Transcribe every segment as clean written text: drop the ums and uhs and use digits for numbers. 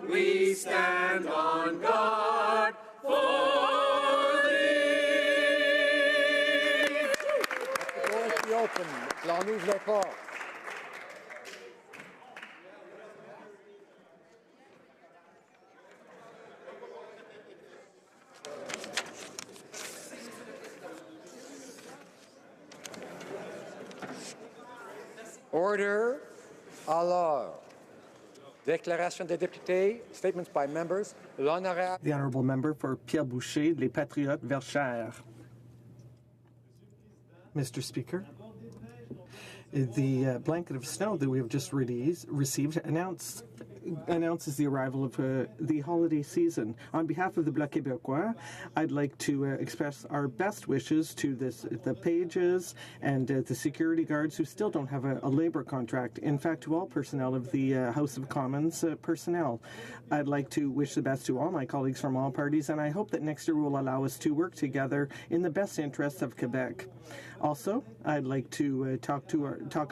we stand on guard for thee. The door be open. L'on ouvre les portes. Order. Alors, déclaration des députés, statements by members. L'honorable. The Honourable Member for Pierre Boucher, Les Patriotes Verchères. Mr. Speaker, the blanket of snow that we have just received announces the arrival of the holiday season. On behalf of the Bloc Québécois, I'd like to express our best wishes to the pages and the security guards who still don't have a labour contract. In fact, to all personnel of the House of Commons personnel. I'd like to wish the best to all my colleagues from all parties, and I hope that next year will allow us to work together in the best interests of Quebec. Also, I'd like to talk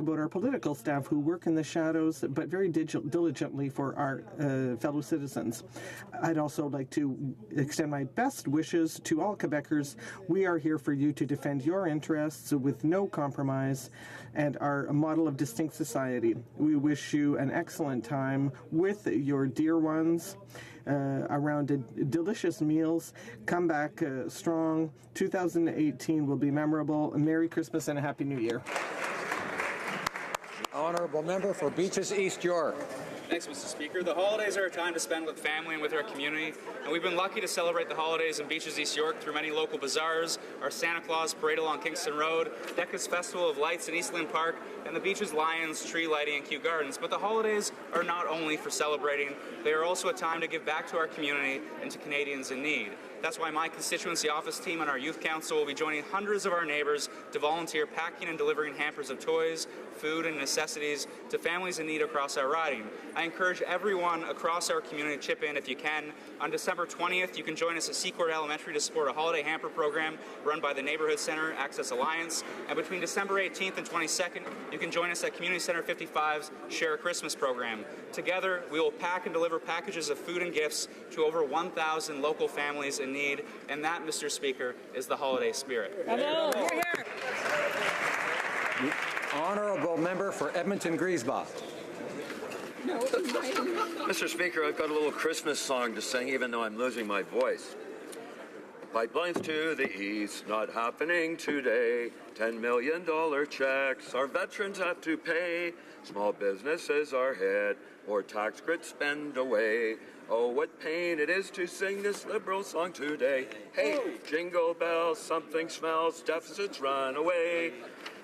about our political staff who work in the shadows but very diligently for our fellow citizens. I'd also like to extend my best wishes to all Quebecers. We are here for you to defend your interests with no compromise and are a model of distinct society. We wish you an excellent time with your dear ones around delicious meals. Come back strong. 2018 will be memorable. Merry Christmas and a Happy New Year. Honourable Member for Beaches East York. Thanks, Mr. Speaker. The holidays are a time to spend with family and with our community, and we've been lucky to celebrate the holidays in Beaches East York through many local bazaars, our Santa Claus Parade along Kingston Road, Decca's Festival of Lights in Eastland Park, and the Beaches Lions tree lighting and Kew Gardens. But the holidays are not only for celebrating, they are also a time to give back to our community and to Canadians in need. That's why my constituency office team and our youth council will be joining hundreds of our neighbours to volunteer packing and delivering hampers of toys, food and necessities to families in need across our riding. I encourage everyone across our community to chip in if you can. On December 20th, you can join us at Seacourt Elementary to support a holiday hamper program run by the Neighbourhood Centre Access Alliance. And between December 18th and 22nd, you can join us at Community Centre 55's Share a Christmas program. Together, we will pack and deliver packages of food and gifts to over 1,000 local families in need. And that, Mr. Speaker, is the holiday spirit. Hello. Honourable Member for Edmonton-Griesbach. Mr. Speaker, I've got a little Christmas song to sing, even though I'm losing my voice. Pipelines to the east, not happening today. $10 million checks our veterans have to pay. Small businesses are hit, more tax grit spend away. Oh, what pain it is to sing this Liberal song today. Hey, jingle bells, something smells, deficits run away.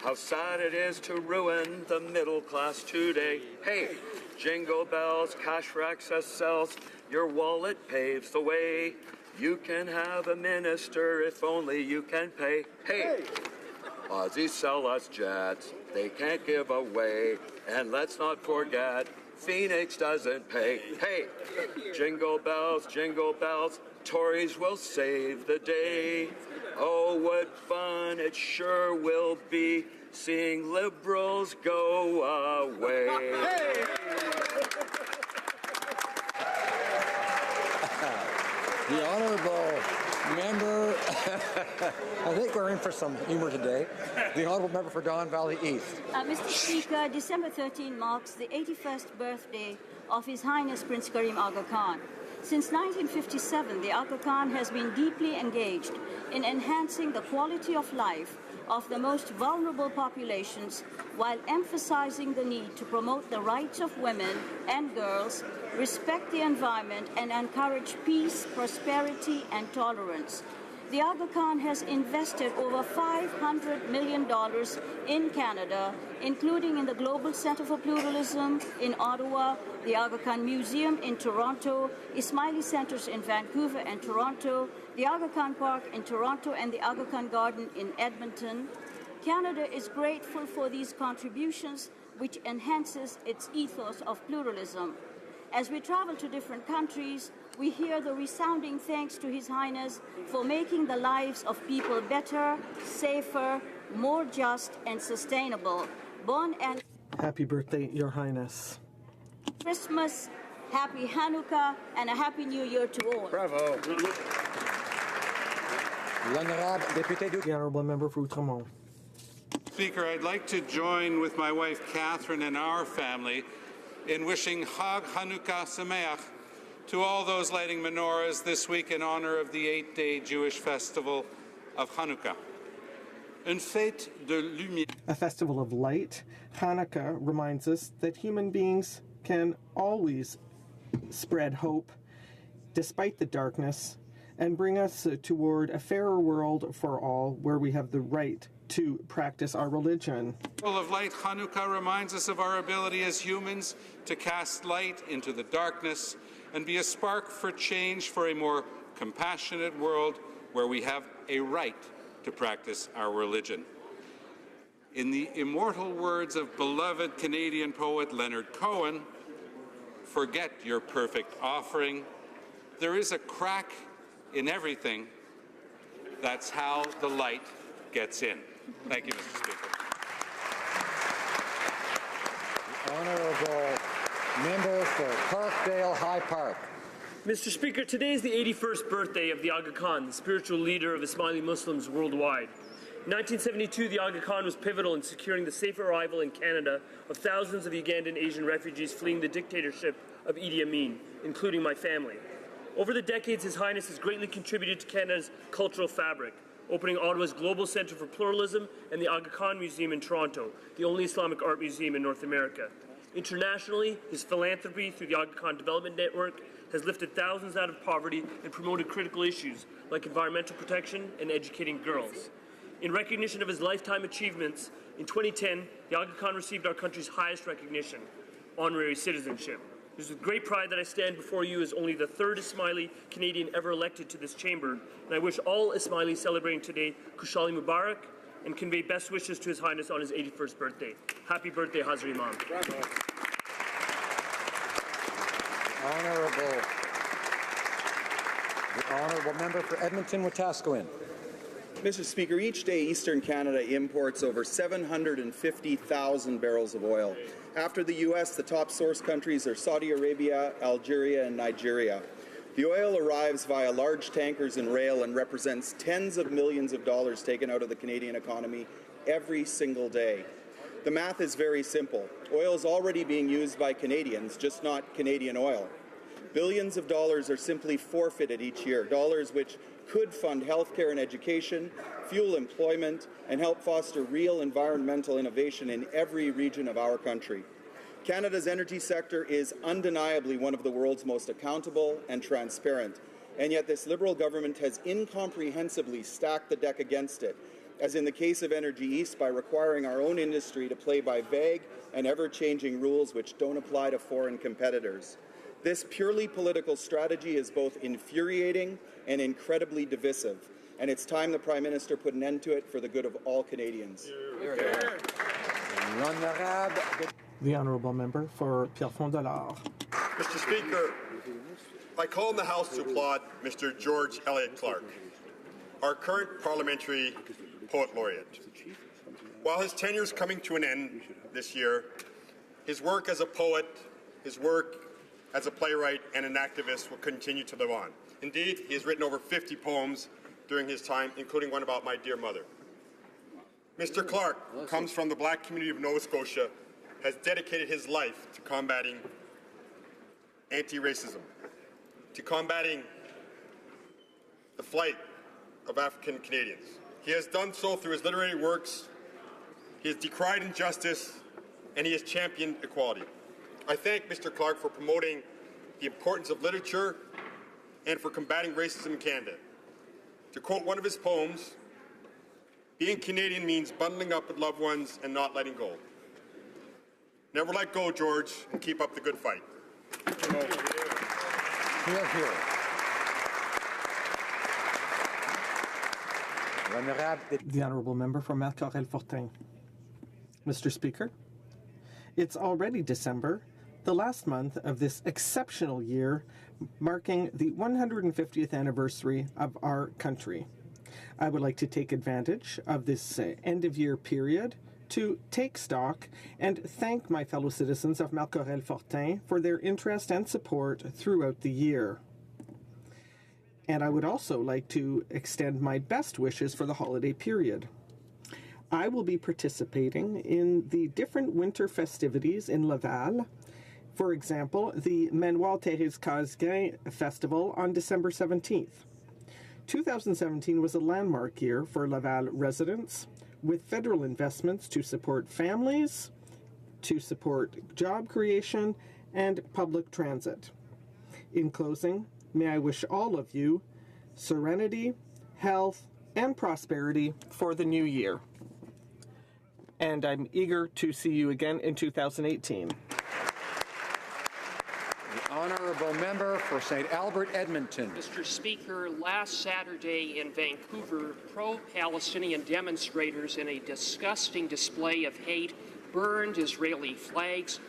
How sad it is to ruin the middle class today. Hey, jingle bells, cash for access cells, your wallet paves the way. You can have a minister if only you can pay. Hey, Aussies sell us jets, they can't give away. And let's not forget, Phoenix doesn't pay. Hey, jingle bells, Tories will save the day. Oh, what fun it sure will be seeing Liberals go away. Hey. The Honourable Member, I think we're in for some humour today. The Honourable Member for Don Valley East. Mr. Speaker, December 13 marks the 81st birthday of His Highness Prince Karim Aga Khan. Since 1957, the Aga Khan has been deeply engaged in enhancing the quality of life of the most vulnerable populations while emphasizing the need to promote the rights of women and girls, respect the environment, and encourage peace, prosperity, and tolerance. The Aga Khan has invested over $500 million in Canada, including in the Global Centre for Pluralism in Ottawa, the Aga Khan Museum in Toronto, Ismaili Centres in Vancouver and Toronto, the Aga Khan Park in Toronto, and the Aga Khan Garden in Edmonton. Canada is grateful for these contributions, which enhances its ethos of pluralism. As we travel to different countries, we hear the resounding thanks to His Highness for making the lives of people better, safer, more just, and sustainable. Bon and Happy birthday, Your Highness. Christmas Happy Hanukkah and a Happy New Year to all. Bravo. L'honorable député du... The Honourable Member for Outremont. Speaker, I'd like to join with my wife Catherine and our family in wishing Chag Hanukkah Sameach to all those lighting menorahs this week in honor of the 8-day Jewish festival of Hanukkah. Une fête de lumière. A festival of light, Hanukkah reminds us that human beings can always spread hope despite the darkness and bring us toward a fairer world for all where we have the right to practice our religion. Full of light, Hanukkah reminds us of our ability as humans to cast light into the darkness and be a spark for change for a more compassionate world where we have a right to practice our religion. In the immortal words of beloved Canadian poet Leonard Cohen, forget your perfect offering. There is a crack in everything. That's how the light gets in. Thank you, Mr. Speaker. The Honourable Member for Parkdale High Park. Mr. Speaker, today is the 81st birthday of the Aga Khan, the spiritual leader of Ismaili Muslims worldwide. In 1972, the Aga Khan was pivotal in securing the safe arrival in Canada of thousands of Ugandan Asian refugees fleeing the dictatorship of Idi Amin, including my family. Over the decades, His Highness has greatly contributed to Canada's cultural fabric, opening Ottawa's Global Centre for Pluralism and the Aga Khan Museum in Toronto, the only Islamic art museum in North America. Internationally, his philanthropy through the Aga Khan Development Network has lifted thousands out of poverty and promoted critical issues like environmental protection and educating girls. In recognition of his lifetime achievements, in 2010, the Aga Khan received our country's highest recognition, honorary citizenship. It is with great pride that I stand before you as only the third Ismaili Canadian ever elected to this chamber, and I wish all Ismailis celebrating today Kushali Mubarak and convey best wishes to His Highness on his 81st birthday. Happy birthday, Hazrat Imam. The Honourable Member for Edmonton-Wetaskiwin. Mr. Speaker, each day Eastern Canada imports over 750,000 barrels of oil. After the U.S., the top source countries are Saudi Arabia, Algeria, and Nigeria. The oil arrives via large tankers and rail and represents tens of millions of dollars taken out of the Canadian economy every single day. The math is very simple. Oil is already being used by Canadians, just not Canadian oil. Billions of dollars are simply forfeited each year, dollars which could fund healthcare and education, fuel employment, and help foster real environmental innovation in every region of our country. Canada's energy sector is undeniably one of the world's most accountable and transparent, and yet this Liberal government has incomprehensibly stacked the deck against it, as in the case of Energy East by requiring our own industry to play by vague and ever-changing rules which don't apply to foreign competitors. This purely political strategy is both infuriating and incredibly divisive, and it's time the Prime Minister put an end to it for the good of all Canadians. The Honourable Member for Pierrefonds-Dollard. Mr. Speaker, I call on the House to applaud Mr. George Elliott Clark, our current parliamentary poet laureate. While his tenure is coming to an end this year, his work as a poet, his work as a playwright and an activist will continue to live on. Indeed, he has written over 50 poems during his time, including one about my dear mother. Mr. Clark, who comes from the Black community of Nova Scotia, has dedicated his life to combating anti-racism, to combating the flight of African Canadians. He has done so through his literary works, he has decried injustice, and he has championed equality. I thank Mr. Clark for promoting the importance of literature and for combating racism in Canada. To quote one of his poems, being Canadian means bundling up with loved ones and not letting go. Never let go, George, and keep up the good fight. Hear, hear. The Honourable Member for Marc-Aurèle-Fortin. Mr. Speaker, it's already December, the last month of this exceptional year, marking the 150th anniversary of our country. I would like to take advantage of this end-of-year period to take stock and thank my fellow citizens of Marcorel-Fortin for their interest and support throughout the year. And I would also like to extend my best wishes for the holiday period. I will be participating in the different winter festivities in Laval. For example, the Manoir Thérèse Casgrain Festival on December 17th. 2017 was a landmark year for Laval residents, with federal investments to support families, to support job creation, and public transit. In closing, may I wish all of you serenity, health, and prosperity for the new year. And I'm eager to see you again in 2018. The honourable member for St. Albert, Edmonton. Mr. Speaker, last Saturday in Vancouver, pro-Palestinian demonstrators in a disgusting display of hate burned Israeli flags,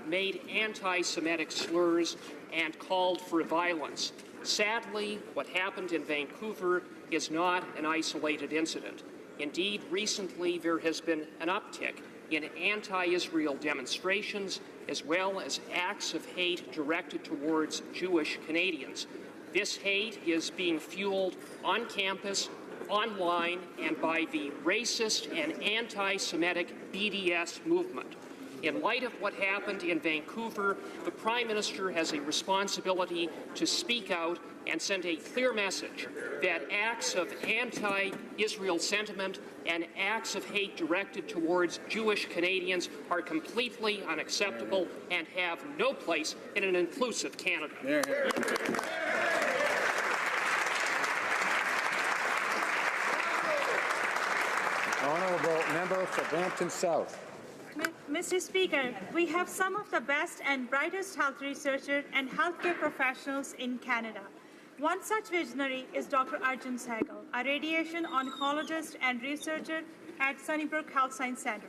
made anti-Semitic slurs, and called for violence. Sadly, what happened in Vancouver is not an isolated incident. Indeed, recently there has been an uptick in anti-Israel demonstrations as well as acts of hate directed towards Jewish Canadians. This hate is being fueled on campus, online, and by the racist and anti-Semitic BDS movement. In light of what happened in Vancouver, the Prime Minister has a responsibility to speak out and send a clear message that acts of anti-Israel sentiment and acts of hate directed towards Jewish Canadians are completely unacceptable and have no place in an inclusive Canada. Honourable member for Brampton South. Mr. Speaker, we have some of the best and brightest health researchers and healthcare professionals in Canada. One such visionary is Dr. Arjun Sehgal, a radiation oncologist and researcher at Sunnybrook Health Science Center.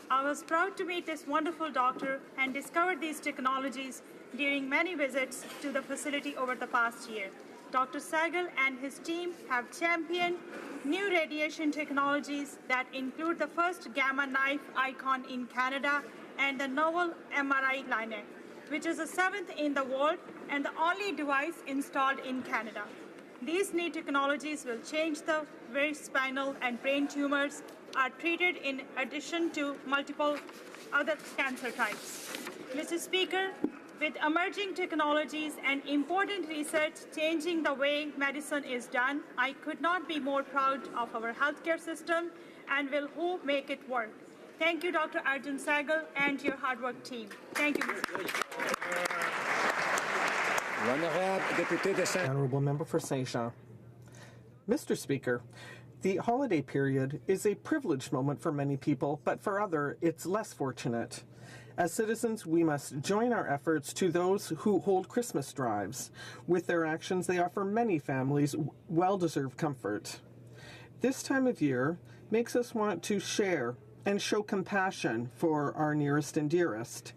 I was proud to meet this wonderful doctor and discover these technologies during many visits to the facility over the past year. Dr. Sehgal and his team have championed new radiation technologies that include the first gamma knife icon in Canada and the novel MRI liner, which is the 7th in the world and the only device installed in Canada. These new technologies will change the way spinal and brain tumors are treated in addition to multiple other cancer types. Mr. Speaker, with emerging technologies and important research changing the way medicine is done, I could not be more proud of our healthcare system and will hope make it work. Thank you, Dr. Arjun Sehgal, and your hard work team. Thank you, Mr. Speaker. Honourable Member for Saint Jean. Mr. Speaker, the holiday period is a privileged moment for many people, but for others, it's less fortunate. As citizens, we must join our efforts to those who hold Christmas drives. With their actions, they offer many families well-deserved comfort. This time of year makes us want to share and show compassion for our nearest and dearest.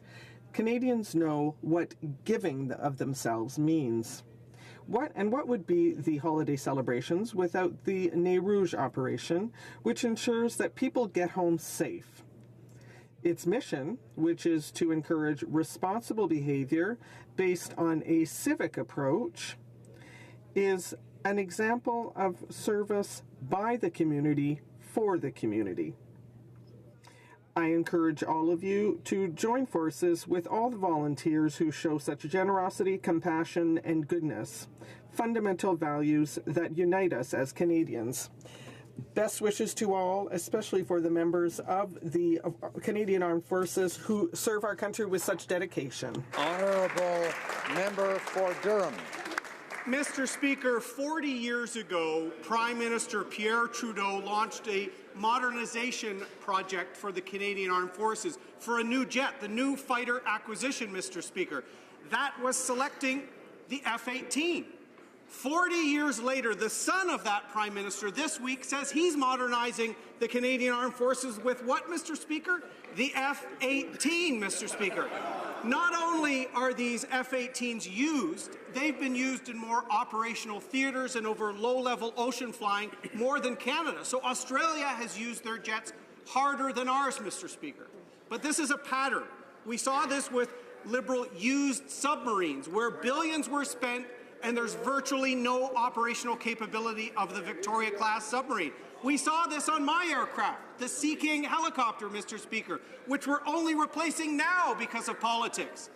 Canadians know what giving of themselves means. What would be the holiday celebrations without the Nez Rouge operation, which ensures that people get home safe? Its mission, which is to encourage responsible behavior based on a civic approach, is an example of service by the community for the community. I encourage all of you to join forces with all the volunteers who show such generosity, compassion, and goodness, fundamental values that unite us as Canadians. Best wishes to all, especially for the members of the Canadian Armed Forces who serve our country with such dedication. Honourable member for Durham. Mr. Speaker, 40 years ago, Prime Minister Pierre Trudeau launched a modernization project for the Canadian Armed Forces for a new jet, the new fighter acquisition, Mr. Speaker. That was selecting the F-18. 40 years later, the son of that Prime Minister this week says he's modernizing the Canadian Armed Forces with what, Mr. Speaker? The F-18, Mr. Speaker. Not only are these F-18s used, they've been used in more operational theaters and over low-level ocean flying more than Canada. So Australia has used their jets harder than ours, Mr. Speaker. But this is a pattern. We saw this with Liberal used submarines, where billions were spent and there's virtually no operational capability of the Victoria-class submarine. We saw this on my aircraft, the Sea King helicopter, Mr. Speaker, which we're only replacing now because of politics.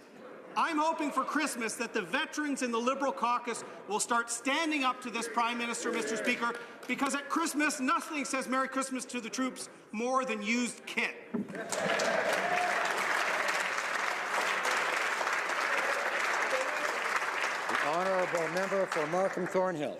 I'm hoping for Christmas that the veterans in the Liberal caucus will start standing up to this Prime Minister, Mr. Speaker, because at Christmas, nothing says Merry Christmas to the troops more than used kit. The honourable member for Markham Thornhill.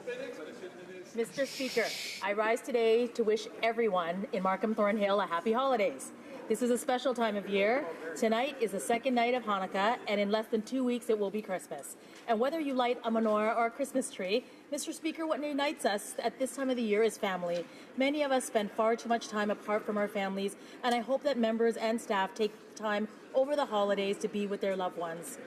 Mr. Speaker, I rise today to wish everyone in Markham Thornhill a happy holidays. This is a special time of year. Tonight is the second night of Hanukkah, and in less than 2 weeks it will be Christmas. And whether you light a menorah or a Christmas tree, Mr. Speaker, what unites us at this time of the year is family. Many of us spend far too much time apart from our families, and I hope that members and staff take time over the holidays to be with their loved ones.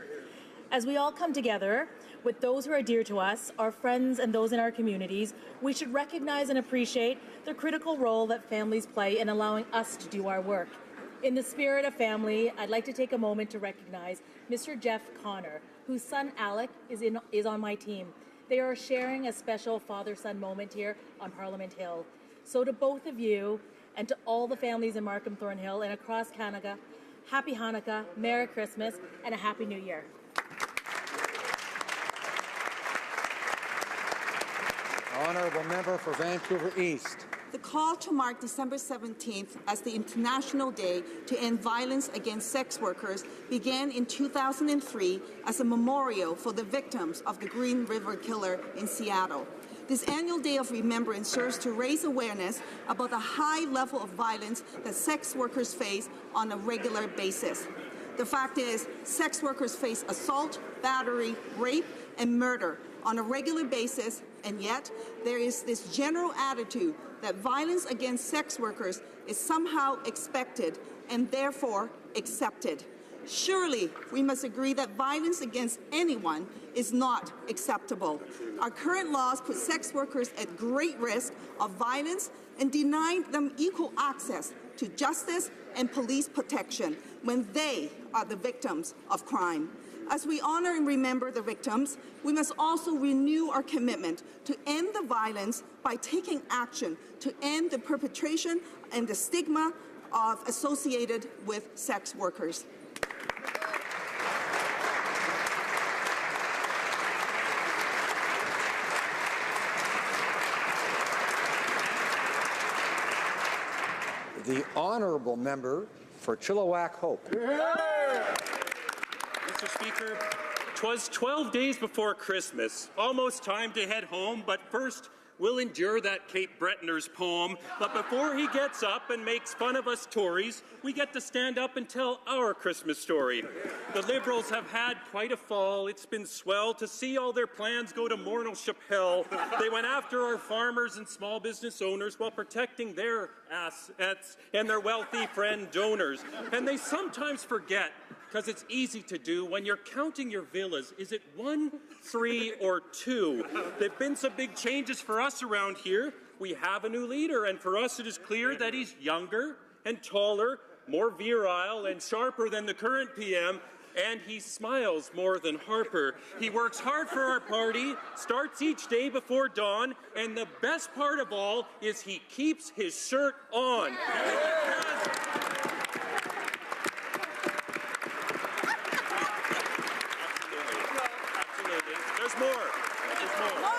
As we all come together with those who are dear to us, our friends and those in our communities, we should recognize and appreciate the critical role that families play in allowing us to do our work. In the spirit of family, I'd like to take a moment to recognize Mr. Jeff Connor, whose son Alec is on my team. They are sharing a special father-son moment here on Parliament Hill. So to both of you and to all the families in Markham Thornhill and across Canada, Happy Hanukkah, Merry Christmas, and a Happy New Year. Honourable member for Vancouver East. The call to mark December 17th as the International Day to End Violence Against Sex Workers began in 2003 as a memorial for the victims of the Green River Killer in Seattle. This annual Day of Remembrance serves to raise awareness about the high level of violence that sex workers face on a regular basis. The fact is, sex workers face assault, battery, rape, and murder on a regular basis, and yet there is this general attitude that violence against sex workers is somehow expected and therefore accepted. Surely we must agree that violence against anyone is not acceptable. Our current laws put sex workers at great risk of violence and deny them equal access to justice and police protection when they are the victims of crime. As we honor and remember the victims, we must also renew our commitment to end the violence by taking action to end the perpetration and the stigma associated with sex workers. The honourable member for Chilliwack Hope. Mr. Speaker, 'twas 12 days before Christmas, almost time to head home, but first we'll endure that Kate Bretner's poem. But before he gets up and makes fun of us Tories, we get to stand up and tell our Christmas story. The Liberals have had quite a fall. It's been swell to see all their plans go to mortal hell. They went after our farmers and small business owners while protecting their assets and their wealthy friend donors. And they sometimes forget, because it's easy to do when you're counting your villas. Is it 1, 3, or 2? There've been some big changes for us around here. We have a new leader, and for us it is clear that he's younger and taller, more virile and sharper than the current PM, and he smiles more than Harper. He works hard for our party, starts each day before dawn, and the best part of all is he keeps his shirt on. There's more. There's more.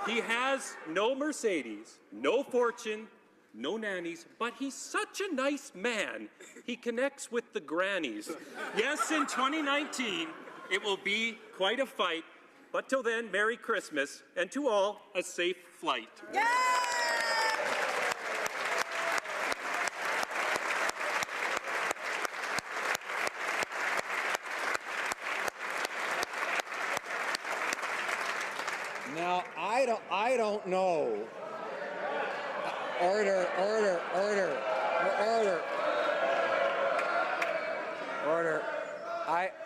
He has no Mercedes, no fortune, no nannies, but he's such a nice man. He connects with the grannies. Yes, in 2019, it will be quite a fight, but till then, Merry Christmas, and to all, a safe flight. Yay! Now, I don't know. Order.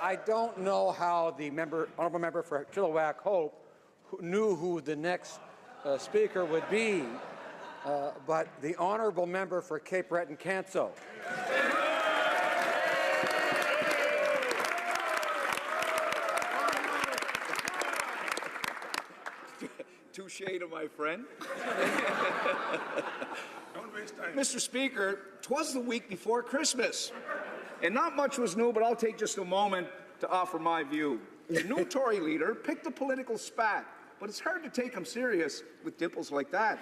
I don't know how the honourable member for Chilliwack Hope knew who the next speaker would be but the honourable member for Cape Breton-Canso. Touche to my friend. Mr. Speaker, 'twas the week before Christmas, and not much was new, but I'll take just a moment to offer my view. The new Tory leader picked a political spat, but it's hard to take him serious with dimples like that.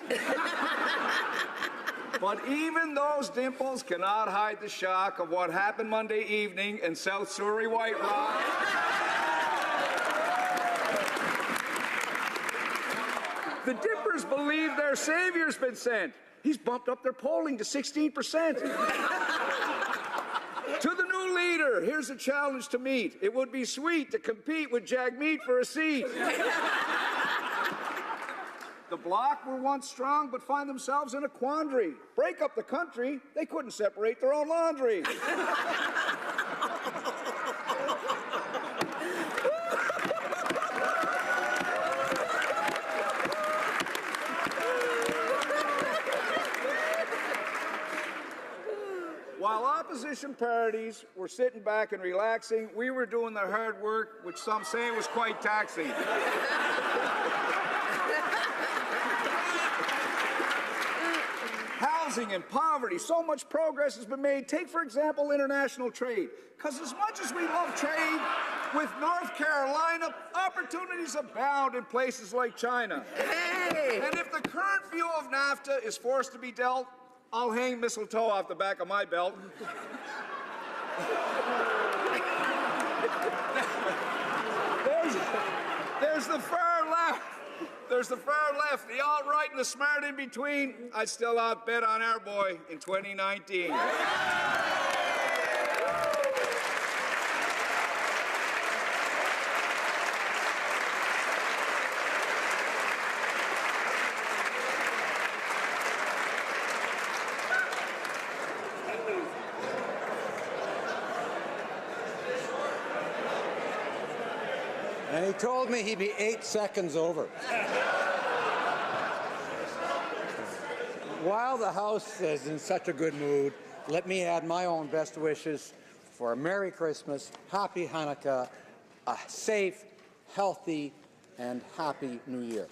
But even those dimples cannot hide the shock of what happened Monday evening in South Surrey White Rock. The Dippers believe their savior's been sent. He's bumped up their polling to 16%. To the new leader, here's a challenge to meet. It would be sweet to compete with Jagmeet for a seat. The Bloc were once strong, but find themselves in a quandary. Break up the country, they couldn't separate their own laundry. While opposition parties were sitting back and relaxing, we were doing the hard work, which some say was quite taxing. Housing and poverty, so much progress has been made. Take, for example, international trade. Because as much as we love trade with North Carolina, opportunities abound in places like China. Hey! And if the current view of NAFTA is forced to be dealt, I'll hang mistletoe off the back of my belt. There's the far left. There's the far left, the alt-right and the smart in between. I'd still outbid on our boy in 2019. And he told me he'd be 8 seconds over. While the House is in such a good mood, let me add my own best wishes for a Merry Christmas, Happy Hanukkah, a safe, healthy, and Happy New Year.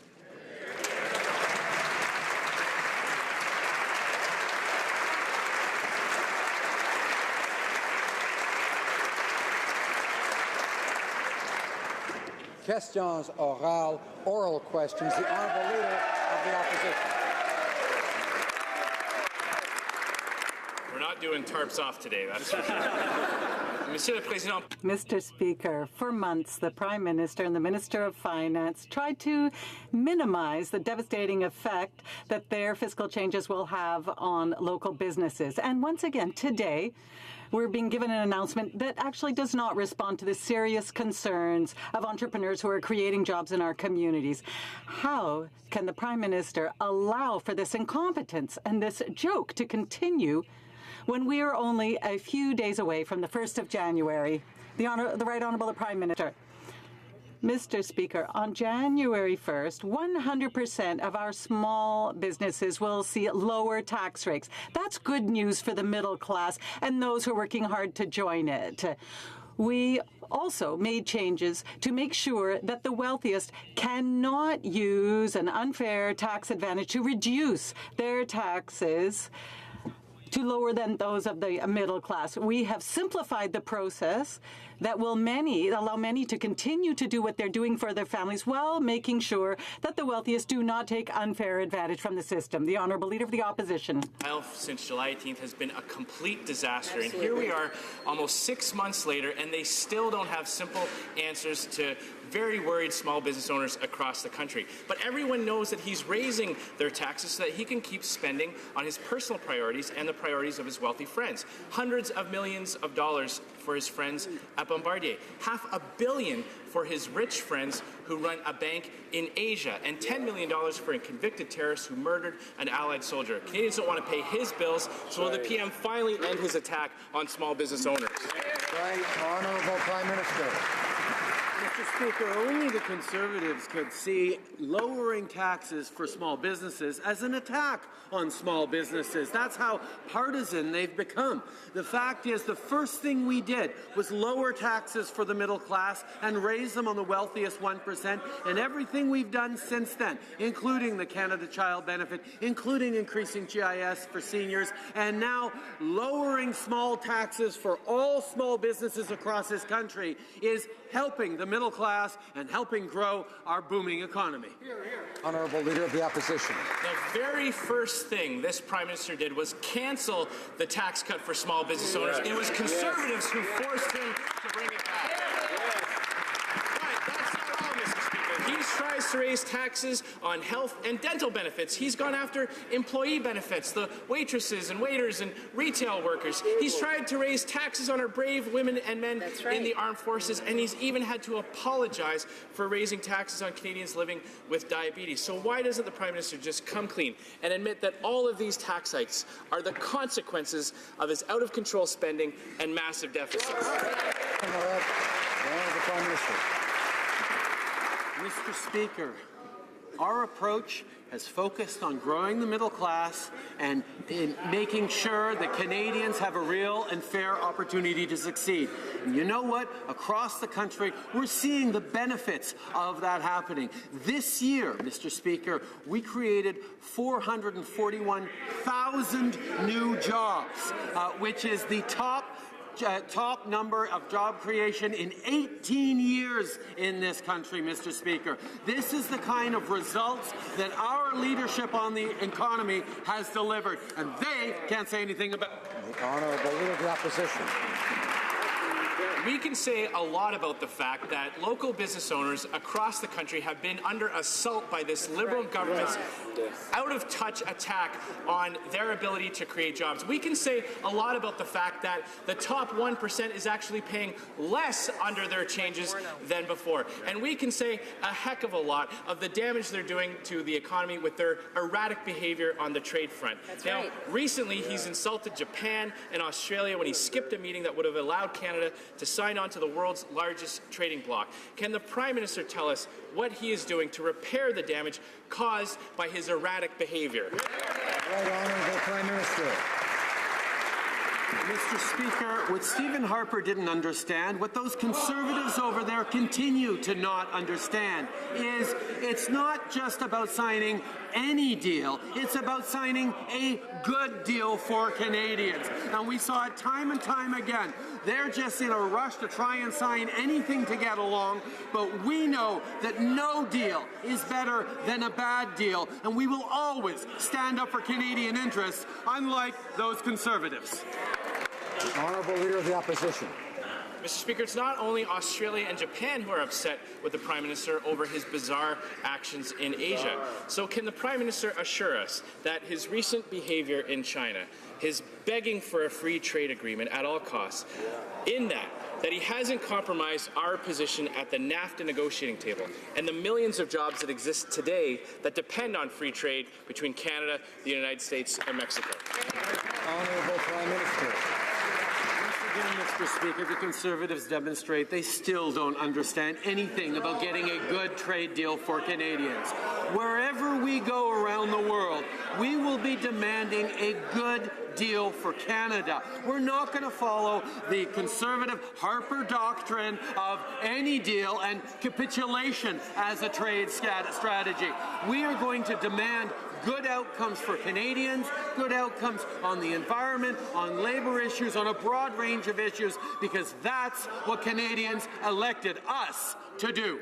Questions orales, oral questions. The Honourable Leader of the Opposition. We're not doing tarps off today, that's for sure. Monsieur le Président. Mr. Speaker, for months, the Prime Minister and the Minister of Finance tried to minimize the devastating effect that their fiscal changes will have on local businesses. And once again, today, we're being given an announcement that actually does not respond to the serious concerns of entrepreneurs who are creating jobs in our communities. How can the Prime Minister allow for this incompetence and this joke to continue when we are only a few days away from the 1st of January? The Right Honourable Prime Minister. Mr. Speaker, on January 1st, 100% of our small businesses will see lower tax rates. That's good news for the middle class and those who are working hard to join it. We also made changes to make sure that the wealthiest cannot use an unfair tax advantage to reduce their taxes to lower than those of the middle class. We have simplified the process that will allow many to continue to do what they're doing for their families while making sure that the wealthiest do not take unfair advantage from the system. The Honourable Leader of the Opposition. Health since July 18th has been a complete disaster. Absolutely. And here we are almost 6 months later, and they still don't have simple answers to very worried small business owners across the country. But everyone knows that he's raising their taxes so that he can keep spending on his personal priorities and the priorities of his wealthy friends. Hundreds of millions of dollars for his friends at Bombardier, $500 million for his rich friends who run a bank in Asia, and $10 million for a convicted terrorist who murdered an Allied soldier. Canadians don't want to pay his bills, so will the PM finally end his attack on small business owners? Right, Honourable Prime Minister. Mr. Speaker, only the Conservatives could see lowering taxes for small businesses as an attack on small businesses. That's how partisan they've become. The fact is, the first thing we did was lower taxes for the middle class and raise them on the wealthiest 1%, and everything we've done since then, including the Canada Child Benefit, including increasing GIS for seniors, and now lowering small taxes for all small businesses across this country, is helping the middle class and helping grow our booming economy. Honourable Leader of the Opposition. The very first thing this Prime Minister did was cancel the tax cut for small business owners. It was Conservatives who forced him to bring it back. But that's not all, Mr. Speaker. He tries to raise taxes on health and dental benefits. He's gone after employee benefits, the waitresses and waiters and retail workers. He's tried to raise taxes on our brave women and men in the armed forces, and he's even had to apologize for raising taxes on Canadians living with diabetes. So why doesn't the Prime Minister just come clean and admit that all of these tax hikes are the consequences of his out-of-control spending and massive deficits? Mr. Speaker, our approach has focused on growing the middle class and in making sure that Canadians have a real and fair opportunity to succeed. And you know what? Across the country, we're seeing the benefits of that happening. This year, Mr. Speaker, we created 441,000 new jobs, which is the top number of job creation in 18 years in this country, Mr. Speaker. This is the kind of results that our leadership on the economy has delivered, and they can't say anything about it. The Honourable Leader of the Opposition. We can say a lot about the fact that local business owners across the country have been under assault by this Liberal government's out-of-touch attack on their ability to create jobs. We can say a lot about the fact that the top 1% is actually paying less under their changes than before. And we can say a heck of a lot of the damage they're doing to the economy with their erratic behavior on the trade front. Now, recently he's insulted Japan and Australia when he skipped a meeting that would have allowed Canada to sign on to the world's largest trading bloc. Can the Prime Minister tell us what he is doing to repair the damage caused by his erratic behavior? Right Honourable Prime Minister. Mr. Speaker, what Stephen Harper didn't understand, what those Conservatives over there continue to not understand, is it's not just about signing any deal, it's about signing a good deal for Canadians. And we saw it time and time again. They're just in a rush to try and sign anything to get along, but we know that no deal is better than a bad deal, and we will always stand up for Canadian interests, unlike those Conservatives. Honourable Leader of the Opposition. Mr. Speaker, it's not only Australia and Japan who are upset with the Prime Minister over his bizarre actions in Asia. So can the Prime Minister assure us that his recent behavior in China, his begging for a free trade agreement at all costs, in that he hasn't compromised our position at the NAFTA negotiating table and the millions of jobs that exist today that depend on free trade between Canada, the United States, and Mexico? Honourable Prime Minister. Mr. Speaker, the Conservatives demonstrate they still don't understand anything about getting a good trade deal for Canadians. Wherever we go around the world, we will be demanding a good deal for Canada. We're not going to follow the Conservative Harper doctrine of any deal and capitulation as a trade strategy. We are going to demand good outcomes for Canadians, good outcomes on the environment, on labour issues, on a broad range of issues, because that's what Canadians elected us to do.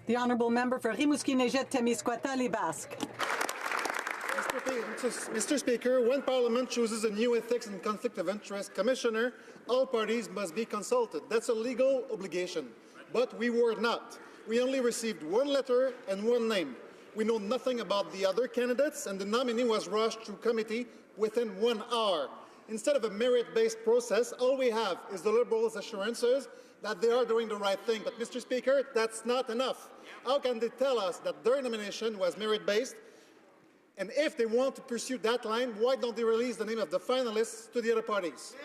The Honourable Member for Rimouski-Neigette-Témiscouata, Basque. Mr. Speaker, when Parliament chooses a new Ethics and Conflict of Interest Commissioner, all parties must be consulted. That's a legal obligation. But we were not. We only received one letter and one name. We know nothing about the other candidates, and the nominee was rushed through committee within 1 hour. Instead of a merit-based process, all we have is the Liberals' assurances that they are doing the right thing. But, Mr. Speaker, that's not enough. How can they tell us that their nomination was merit-based? And if they want to pursue that line, why don't they release the name of the finalists to the other parties?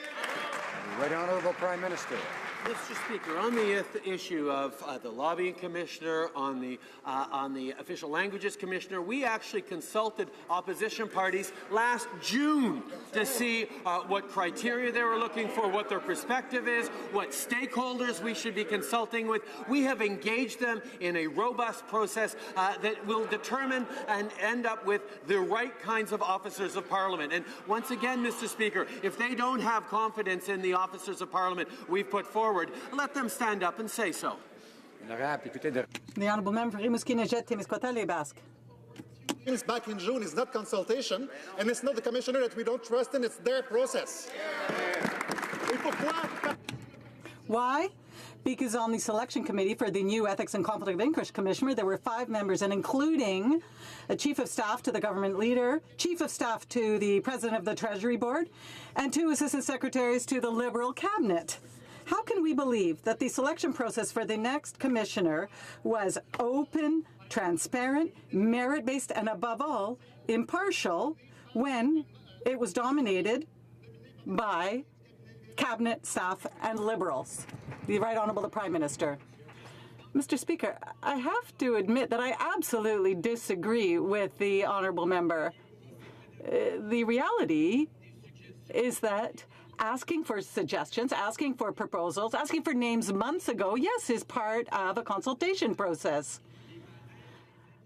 Right Honourable Prime Minister. Mr. Speaker, on the issue of the lobbying commissioner, on the official languages commissioner, we actually consulted opposition parties last June to see what criteria they were looking for, what their perspective is, what stakeholders we should be consulting with. We have engaged them in a robust process that will determine and end up with the right kinds of officers of Parliament. And once again, Mr. Speaker, if they don't have confidence in the officers of Parliament we've put forward, let them stand up and say so. The Honourable Member for Rimouski-Nejet-Témiscouata Basque. Back in June is not consultation, and it's not the commissioner that we don't trust in, it's their process. Why? Because on the selection committee for the new Ethics and Conflict of Interest Commissioner, there were 5 members, and including a Chief of Staff to the Government Leader, Chief of Staff to the President of the Treasury Board, and 2 Assistant Secretaries to the Liberal Cabinet. How can we believe that the selection process for the next commissioner was open, transparent, merit-based, and above all, impartial when it was dominated by Cabinet, staff, and Liberals? The Right Honourable the Prime Minister. Mr. Speaker, I have to admit that I absolutely disagree with the Honourable Member. The reality is that asking for suggestions, asking for proposals, asking for names months ago, yes, is part of a consultation process.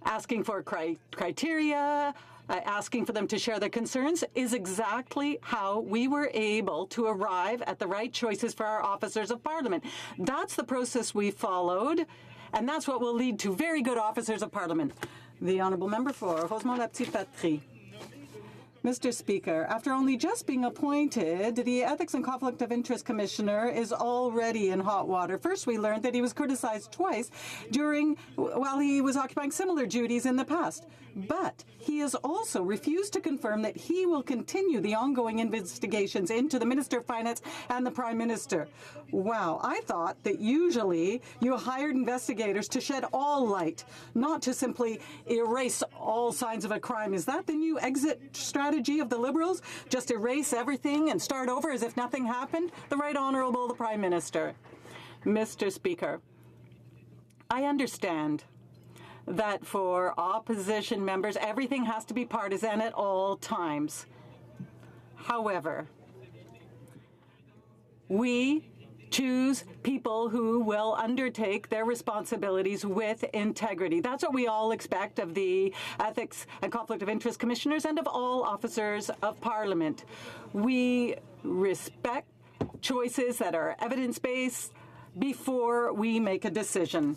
Asking for criteria, asking for them to share their concerns is exactly how we were able to arrive at the right choices for our officers of Parliament. That's the process we followed, and that's what will lead to very good officers of Parliament. The Honourable Member for Rosemont-la-Petite-Patrie. Mr. Speaker, after only just being appointed, the Ethics and Conflict of Interest Commissioner is already in hot water. First, we learned that he was criticized twice while he was occupying similar duties in the past. But he has also refused to confirm that he will continue the ongoing investigations into the Minister of Finance and the Prime Minister. Wow, I thought that usually you hired investigators to shed all light, not to simply erase all signs of a crime. Is that the new exit strategy of the Liberals? Just erase everything and start over as if nothing happened? The Right Honourable the Prime Minister. Mr. Speaker, I understand that for opposition members, everything has to be partisan at all times. However, we choose people who will undertake their responsibilities with integrity. That's what we all expect of the Ethics and Conflict of Interest Commissioners and of all officers of Parliament. We respect choices that are evidence-based before we make a decision.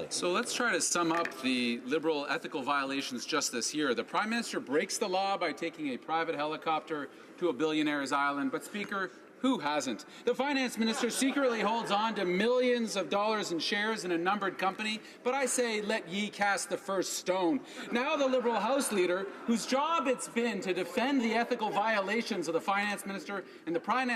So let's try to sum up the Liberal ethical violations just this year. The Prime Minister breaks the law by taking a private helicopter to a billionaire's island. But, Speaker, who hasn't? The Finance Minister secretly holds on to millions of dollars in shares in a numbered company, but I say let ye cast the first stone. Now the Liberal House Leader, whose job it's been to defend the ethical violations of the Finance Minister and the Prime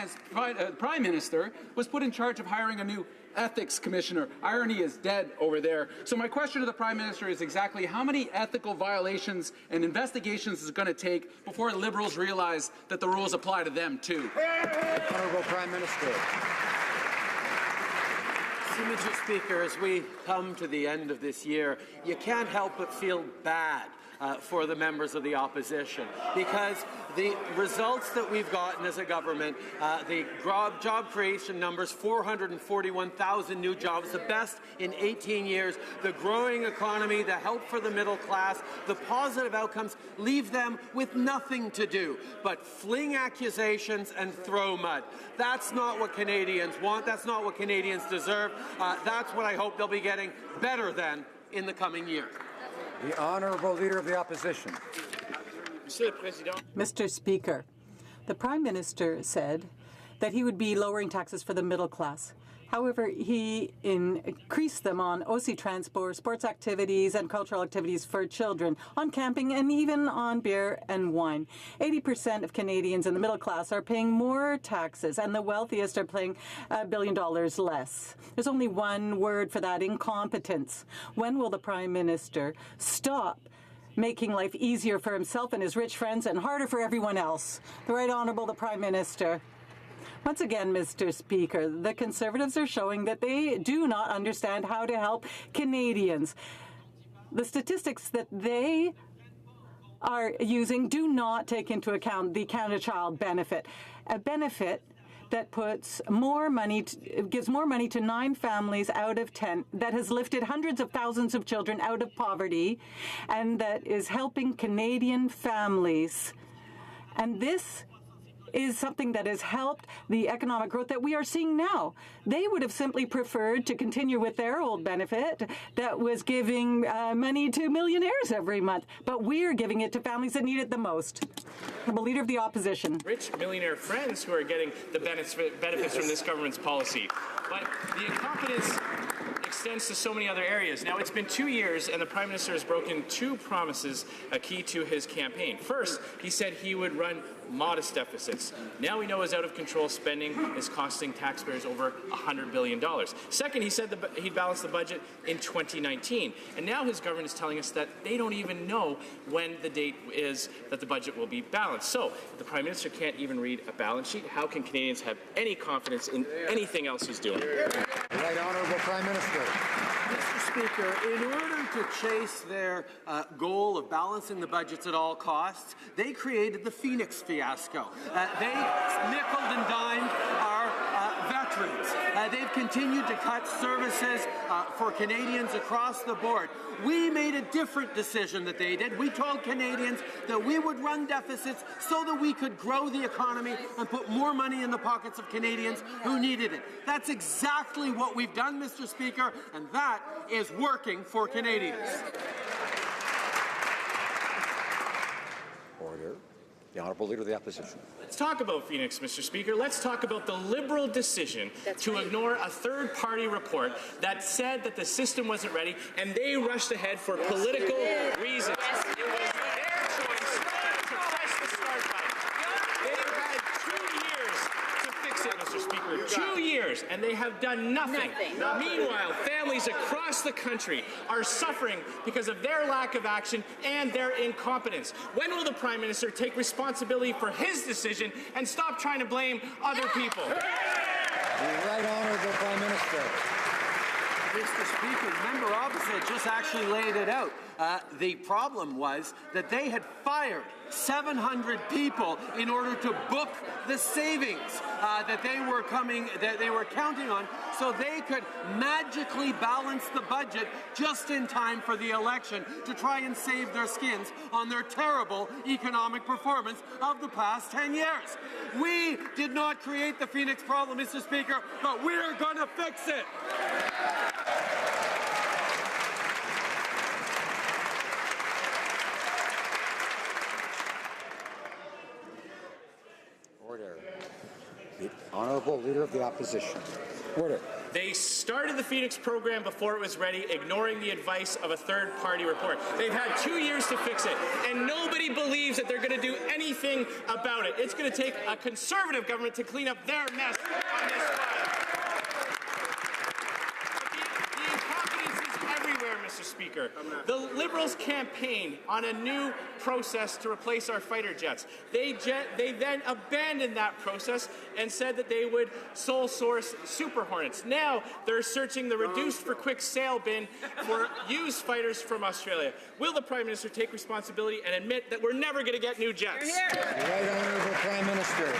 Minister, was put in charge of hiring a new Ethics Commissioner. Irony is dead over there. So my question to the Prime Minister is exactly how many ethical violations and investigations is it going to take before Liberals realize that the rules apply to them too? Honourable Prime Minister. Mr. Speaker, as we come to the end of this year, you can't help but feel bad for the members of the opposition, because the results that we've gotten as a government, the job creation numbers, 441,000 new jobs, the best in 18 years, the growing economy, the help for the middle class, the positive outcomes leave them with nothing to do but fling accusations and throw mud. That's not what Canadians want. That's not what Canadians deserve. That's what I hope they'll be getting better than in the coming year. The Honourable Leader of the Opposition. Mr. Speaker, the Prime Minister said that he would be lowering taxes for the middle class. However, he increased them on HoC transport, sports activities and cultural activities for children, on camping, and even on beer and wine. 80% of Canadians in the middle class are paying more taxes, and the wealthiest are paying $1 billion less. There's only one word for that: incompetence. When will the Prime Minister stop making life easier for himself and his rich friends and harder for everyone else? The Right Honourable the Prime Minister. Once again, Mr. Speaker, the Conservatives are showing that they do not understand how to help Canadians. The statistics that they are using do not take into account the Canada Child benefit, a benefit that puts more money, gives more money to 9 families out of 10, that has lifted hundreds of thousands of children out of poverty, and that is helping Canadian families. And this is something that has helped the economic growth that we are seeing now. They would have simply preferred to continue with their old benefit that was giving money to millionaires every month. But we're giving it to families that need it the most. I'm a Leader of the Opposition. Rich millionaire friends who are getting the benefits from this government's policy. But the incompetence extends to so many other areas. Now, it's been 2 years, and the Prime Minister has broken 2 promises, a key to his campaign. First, he said he would run modest deficits. Now we know his out-of-control spending is costing taxpayers over $100 billion. Second, he said he'd balance the budget in 2019. And now his government is telling us that they don't even know when the date is that the budget will be balanced. So, if the Prime Minister can't even read a balance sheet, how can Canadians have any confidence in anything else he's doing? Right Honourable Prime Minister. Mr. Speaker, in order to chase their goal of balancing the budgets at all costs, they created the Phoenix fiasco. They nickeled and dimed our veterans. They've continued to cut services for Canadians across the board. We made a different decision that they did. We told Canadians that we would run deficits so that we could grow the economy and put more money in the pockets of Canadians who needed it. That's exactly what we've done, Mr. Speaker, and that is working for Canadians. Order. The Honourable Leader of the Opposition. Let's talk about Phoenix, Mr. Speaker. Let's talk about the Liberal decision to ignore a third-party report that said that the system wasn't ready, and they rushed ahead for political reasons. It was their choice to press the start button. They've had 2 years to fix it, Mr. Speaker. 2 years, and they have done nothing. Meanwhile, families across the country are suffering because of their lack of action and their incompetence. When will the Prime Minister take responsibility for his decision and stop trying to blame other people? The Right Honourable Prime Minister. Mr. Speaker, the member opposite just actually laid it out. The problem was that they had fired 700 people in order to book the savings that they were counting on, so they could magically balance the budget just in time for the election to try and save their skins on their terrible economic performance of the past 10 years. We did not create the Phoenix problem, Mr. Speaker, but we're going to fix it. Order. The Honourable Leader of the Opposition. Order. They started the Phoenix program before it was ready, ignoring the advice of a third-party report. They've had 2 years to fix it, and nobody believes that they're going to do anything about it. It's going to take a Conservative government to clean up their mess on this file. The incompetence is everywhere, Mr. Speaker. The Liberals campaign on a new process to replace our fighter jets. They then abandoned that process and said that they would sole source Super Hornets. Now they're searching the reduced for quick sale bin for used fighters from Australia. Will the Prime Minister take responsibility and admit that we're never going to get new jets? The Right Honourable Prime Minister.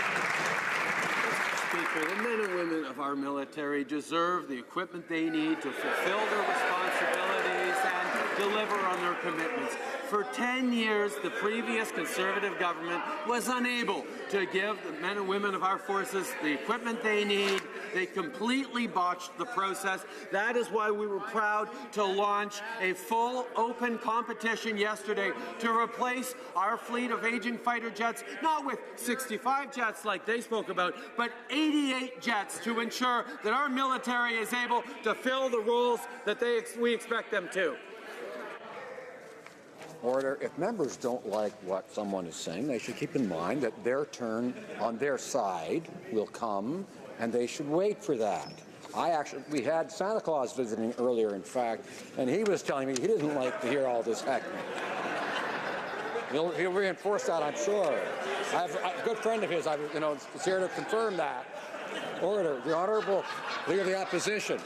Speaker, the men and women of our military deserve the equipment they need to fulfill their responsibilities and deliver on their commitments. For 10 years, the previous Conservative government was unable to give the men and women of our forces the equipment they need. They completely botched the process. That is why we were proud to launch a full open competition yesterday to replace our fleet of aging fighter jets, not with 65 jets like they spoke about, but 88 jets to ensure that our military is able to fill the roles that we expect them to. Order. If members don't like what someone is saying, they should keep in mind that their turn on their side will come, and they should wait for that. We had Santa Claus visiting earlier, in fact, and he was telling me he didn't like to hear all this heckling. He'll reinforce that, I'm sure. I have a good friend of his, is here to confirm that. Order. The Honourable Leader of the Opposition.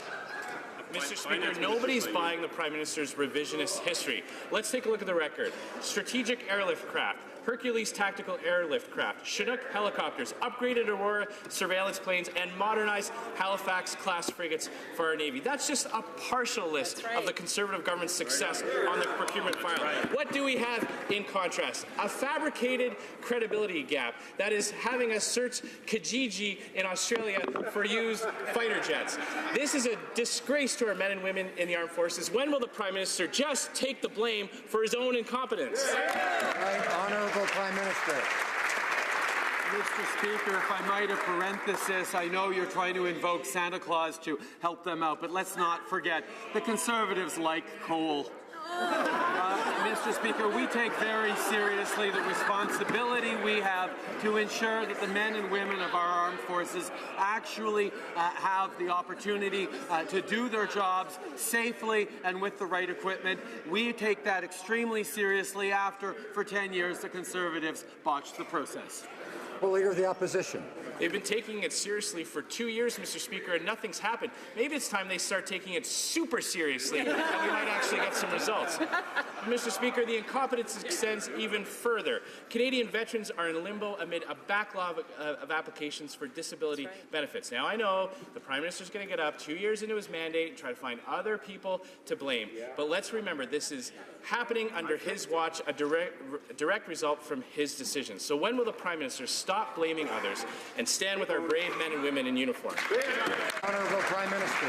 Mr. Speaker, nobody's buying the Prime Minister's revisionist history. Let's take a look at the record. Strategic airlift craft, Hercules tactical airlift craft, Chinook helicopters, upgraded Aurora surveillance planes, and modernized Halifax-class frigates for our Navy. That's just a partial list of the Conservative government's success on the procurement file. What do we have in contrast? A fabricated credibility gap that is having us search Kijiji in Australia for used fighter jets. This is a disgrace to our men and women in the armed forces. When will the Prime Minister just take the blame for his own incompetence? Right, Honourable Prime Minister. Mr. Speaker, if I might, a parenthesis, I know you're trying to invoke Santa Claus to help them out, but let's not forget, the Conservatives like coal. Mr. Speaker, we take very seriously the responsibility we have to ensure that the men and women of our armed forces actually have the opportunity to do their jobs safely and with the right equipment. We take that extremely seriously after, for 10 years, the Conservatives botched the process. Well, Leader of the Opposition. They've been taking it seriously for 2 years, Mr. Speaker, and nothing's happened. Maybe it's time they start taking it super seriously, and we might actually get some results. Mr. Speaker, the incompetence extends even further. Canadian veterans are in limbo amid a backlog of applications for disability benefits. Now, I know the Prime Minister's going to get up 2 years into his mandate and try to find other people to blame, but let's remember this is happening under his watch, a direct result from his decisions. So when will the Prime Minister stop blaming others and stand with our brave men and women in uniform? Honourable Prime Minister.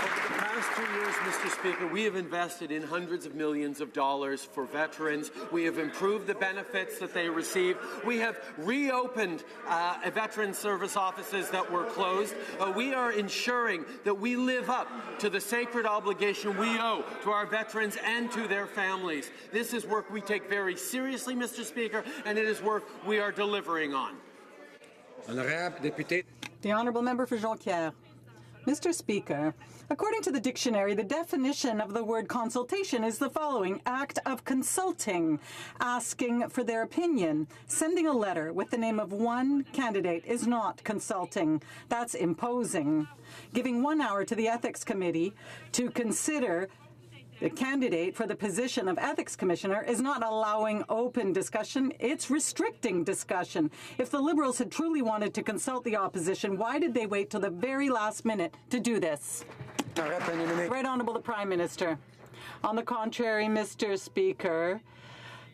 Over the past 2 years, Mr. Speaker, we have invested in hundreds of millions of dollars for veterans. We have improved the benefits that they receive. We have reopened veteran service offices that were closed. We are ensuring that we live up to the sacred obligation we owe to our veterans and to their families. This is work we take very seriously, Mr. Speaker, and it is work we are delivering on. The Honourable Member for Jonquière. Mr. Speaker, according to the dictionary, the definition of the word consultation is the following: act of consulting, asking for their opinion. Sending a letter with the name of one candidate is not consulting. That's imposing. Giving 1 hour to the Ethics Committee to consider the candidate for the position of Ethics Commissioner is not allowing open discussion, it's restricting discussion. If the Liberals had truly wanted to consult the opposition, why did they wait till the very last minute to do this? Right Honourable the Prime Minister. On the contrary, Mr. Speaker,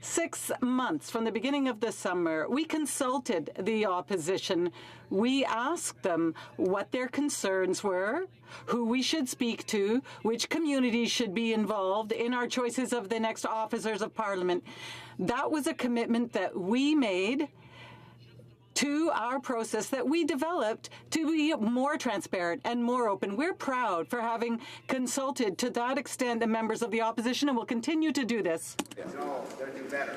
6 months from the beginning of the summer, we consulted the opposition. We asked them what their concerns were, who we should speak to, which communities should be involved in our choices of the next officers of Parliament. That was a commitment that we made to our process that we developed to be more transparent and more open. We're proud for having consulted to that extent the members of the opposition, and will continue to do this. No, they'll do better.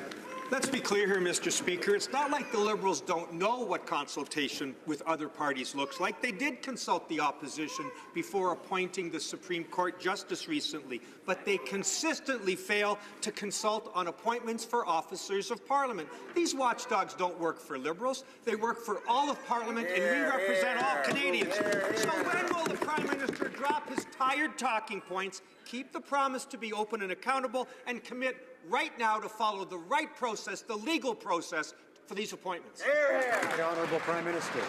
Let's be clear here, Mr. Speaker. It's not like the Liberals don't know what consultation with other parties looks like. They did consult the opposition before appointing the Supreme Court justice recently, but they consistently fail to consult on appointments for officers of Parliament. These watchdogs don't work for Liberals. They work for all of Parliament, and we represent all Canadians. So when will the Prime Minister drop his tired talking points, keep the promise to be open and accountable, and commit right now to follow the right process, the legal process, for these appointments? The Honourable Prime Minister.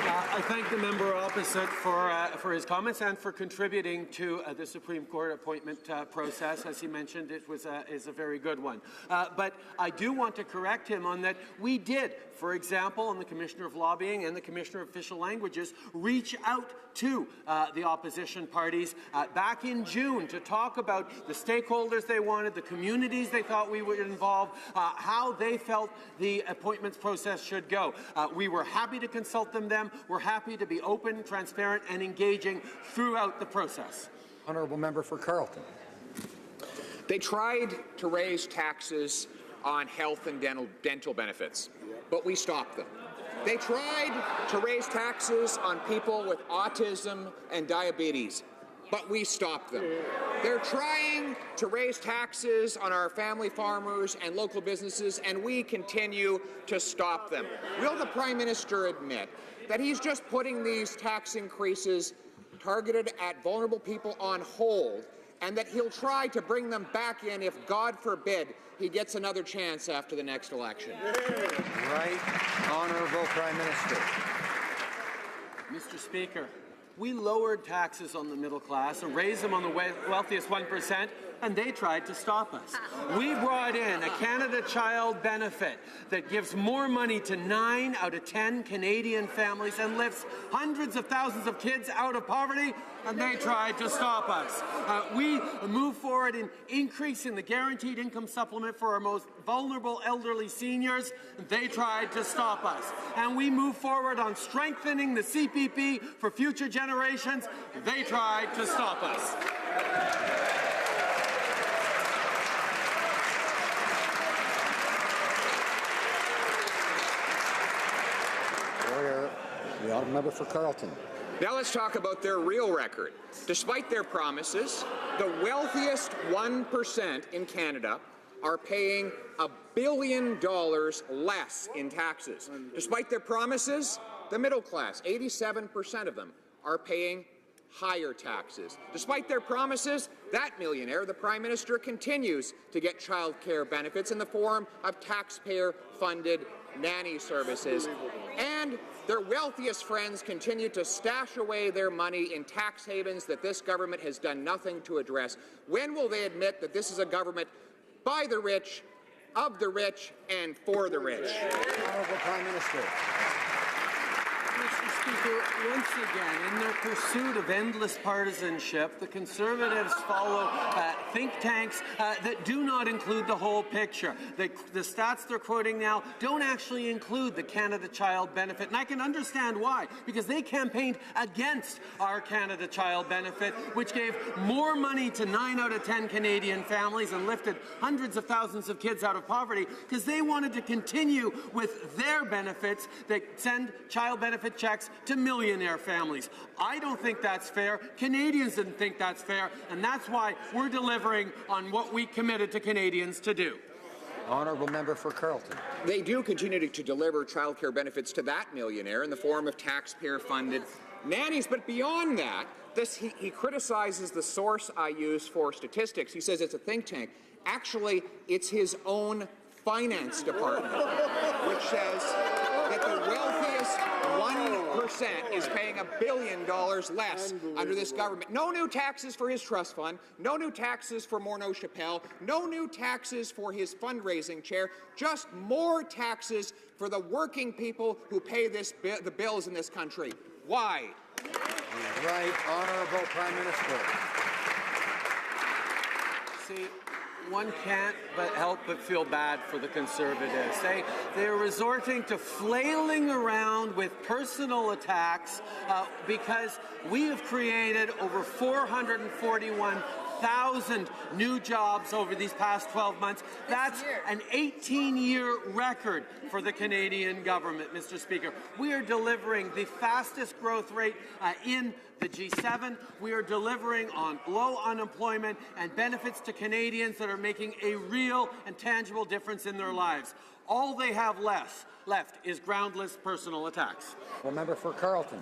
I thank the member opposite for his comments and for contributing to the Supreme Court appointment process. As he mentioned, it is a very good one. But I do want to correct him on that. We did, for example, on the Commissioner of Lobbying and the Commissioner of Official Languages, reach out to the opposition parties back in June to talk about the stakeholders they wanted, the communities they thought we would involve, how they felt the appointments process should go. We were happy to consult them. We're happy to be open, transparent, and engaging throughout the process. Honourable Member for Carleton. They tried to raise taxes on health and dental benefits, but we stopped them. They tried to raise taxes on people with autism and diabetes, but we stopped them. They're trying to raise taxes on our family farmers and local businesses, and we continue to stop them. Will the Prime Minister admit that he's just putting these tax increases targeted at vulnerable people on hold, and that he'll try to bring them back in if, God forbid, he gets another chance after the next election. Right Honourable Prime Minister. Mr. Speaker, we lowered taxes on the middle class and raised them on the wealthiest 1%, and they tried to stop us. We brought in a Canada Child benefit that gives more money to 9 out of 10 Canadian families and lifts hundreds of thousands of kids out of poverty, and they tried to stop us. We moved forward in increasing the guaranteed income supplement for our most vulnerable elderly seniors, and they tried to stop us. And we moved forward on strengthening the CPP for future generations. They tried to stop us. The honourable member for Carleton. Now let's talk about their real record. Despite their promises, the wealthiest 1% in Canada are paying $1 billion less in taxes. Despite their promises, the middle class, 87% of them, are paying higher taxes. Despite their promises, that millionaire, the Prime Minister, continues to get child care benefits in the form of taxpayer-funded nanny services. And their wealthiest friends continue to stash away their money in tax havens that this government has done nothing to address. When will they admit that this is a government by the rich, of the rich, and for the rich? Honourable Prime Minister. Mr. Speaker, once again, in their pursuit of endless partisanship, the Conservatives follow think tanks that do not include the whole picture. The stats they're quoting now don't actually include the Canada Child benefit, and I can understand why, because they campaigned against our Canada Child benefit, which gave more money to 9 out of 10 Canadian families and lifted hundreds of thousands of kids out of poverty, because they wanted to continue with their benefits that send child benefit checks to millionaire families. I don't think that's fair. Canadians didn't think that's fair, and that's why we're delivering on what we committed to Canadians to do. Honourable member for Carleton. They do continue to deliver child care benefits to that millionaire in the form of taxpayer-funded nannies, but beyond that, he criticizes the source I use for statistics. He says it's a think tank. Actually, it's his own finance department, which says that the wealthiest 1% is paying $1 billion less under this government. No new taxes for his trust fund, no new taxes for Morneau Chappelle, no new taxes for his fundraising chair, just more taxes for the working people who pay the bills in this country. Why? Right Honourable Prime Minister. See, one can't help but feel bad for the Conservatives. They're resorting to flailing around with personal attacks because we have created over 441,000 new jobs over these past 12 months. That's an 18-year record for the Canadian government, Mr. Speaker. We are delivering the fastest growth rate in the G7. We are delivering on low unemployment and benefits to Canadians that are making a real and tangible difference in their lives. All they have left is groundless personal attacks. Well, member for Carleton.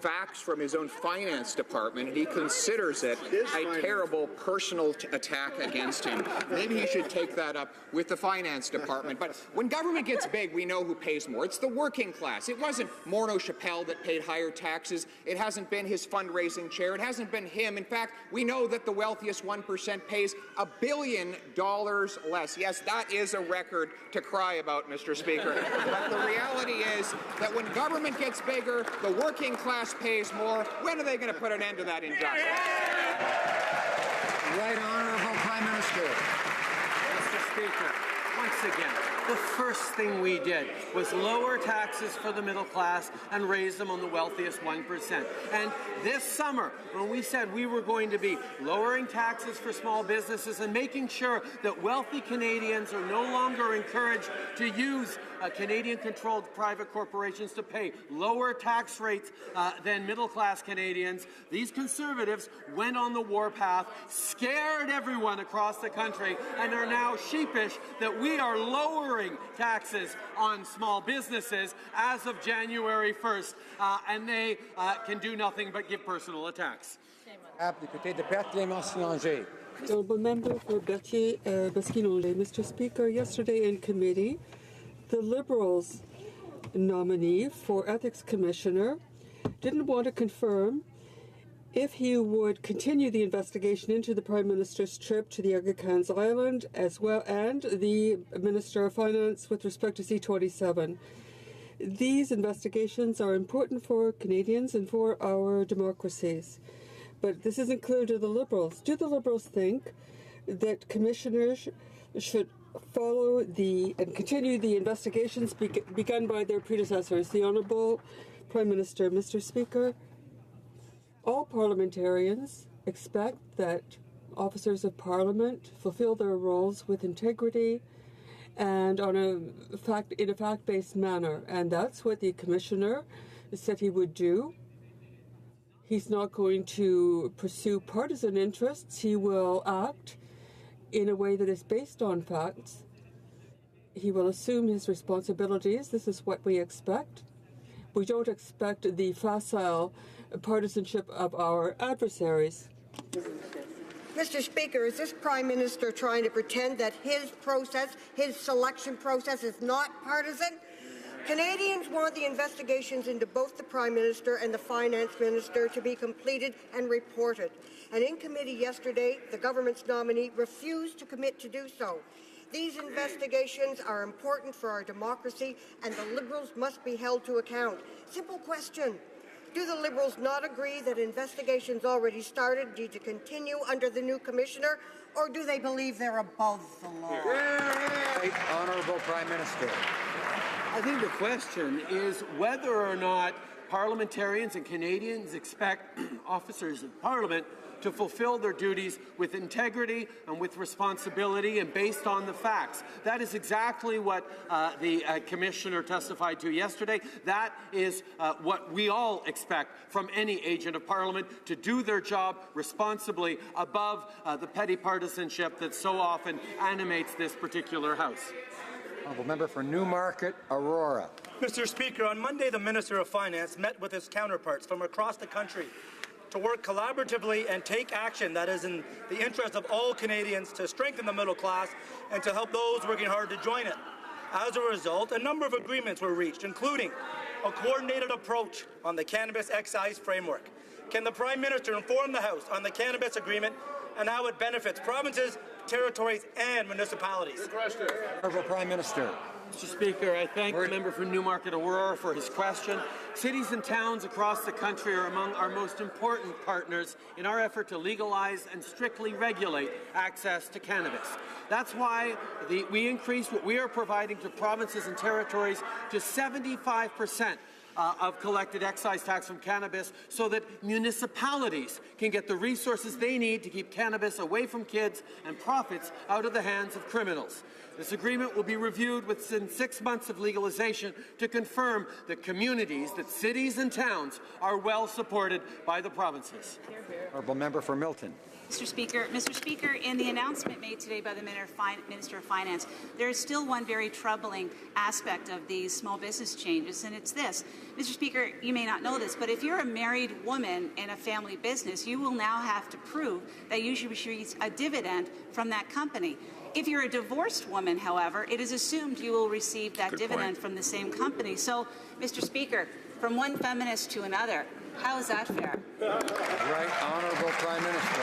Facts from his own finance department, and he considers it a terrible personal attack against him. Maybe he should take that up with the finance department. But when government gets big, we know who pays more. It's the working class. It wasn't Morneau Chappelle that paid higher taxes. It hasn't been his fundraising chair. It hasn't been him. In fact, we know that the wealthiest 1% pays $1 billion less. Yes, that is a record to cry about, Mr. Speaker. But the reality is that when government gets bigger, the working class pays more. When are they going to put an end to that injustice? Right Honourable Prime Minister. Mr. Speaker, once again, the first thing we did was lower taxes for the middle class and raise them on the wealthiest 1%. And this summer, when we said we were going to be lowering taxes for small businesses and making sure that wealthy Canadians are no longer encouraged to use Canadian-controlled private corporations to pay lower tax rates than middle-class Canadians, these Conservatives went on the warpath, scared everyone across the country, and are now sheepish that we are lowering lowering taxes on small businesses as of January 1st, and they can do nothing but give personal attacks. Honourable Member for Berthier-Baskinongé. Mr. Speaker, yesterday in committee, the Liberals nominee for Ethics Commissioner didn't want to confirm if he would continue the investigation into the Prime Minister's trip to the Aga Khan's Island, as well, and the Minister of Finance with respect to C-27. These investigations are important for Canadians and for our democracies. But this isn't clear to the Liberals. Do the Liberals think that commissioners should follow and continue the investigations begun by their predecessors? The Honourable Prime Minister. Mr. Speaker, all parliamentarians expect that officers of Parliament fulfill their roles with integrity and in a fact-based manner, and that's what the Commissioner said he would do. He's not going to pursue partisan interests. He will act in a way that is based on facts. He will assume his responsibilities. This is what we expect. We don't expect the facile partisanship of our adversaries. Mr. Speaker, is this Prime Minister trying to pretend that his selection process is not partisan? Canadians want the investigations into both the Prime Minister and the Finance Minister to be completed and reported. And in committee yesterday, the government's nominee refused to commit to do so. These investigations are important for our democracy, and the Liberals must be held to account. Simple question. Do the Liberals not agree that investigations already started need to continue under the new Commissioner, or do they believe they're above the law? Honourable Prime Minister. I think the question is whether or not parliamentarians and Canadians expect officers of Parliament to fulfill their duties with integrity and with responsibility and based on the facts. That is exactly what the Commissioner testified to yesterday. That is what we all expect from any agent of Parliament, to do their job responsibly above the petty partisanship that so often animates this particular House. Honourable Member for Newmarket, Aurora. Mr. Speaker, on Monday the Minister of Finance met with his counterparts from across the country to work collaboratively and take action that is in the interest of all Canadians to strengthen the middle class and to help those working hard to join it. As a result, a number of agreements were reached, including a coordinated approach on the cannabis excise framework. Can the Prime Minister inform the House on the cannabis agreement and how it benefits provinces, territories and municipalities? Honourable Prime Minister. Mr. Speaker, I thank the member for Newmarket Aurora for his question. Cities and towns across the country are among our most important partners in our effort to legalize and strictly regulate access to cannabis. That's why we increased what we are providing to provinces and territories to 75% of collected excise tax from cannabis, so that municipalities can get the resources they need to keep cannabis away from kids and profits out of the hands of criminals. This agreement will be reviewed within 6 months of legalization to confirm that communities, that cities and towns are well supported by the provinces. Honourable Member for Milton. Mr. Speaker, in the announcement made today by the Minister of Finance, there is still one very troubling aspect of these small business changes, and it's this. Mr. Speaker, you may not know this, but if you're a married woman in a family business, you will now have to prove that you should receive a dividend from that company. If you're a divorced woman, however, it is assumed you will receive that dividend from the same company. So, Mr. Speaker, from one feminist to another, how is that fair? Right, Honourable Prime Minister.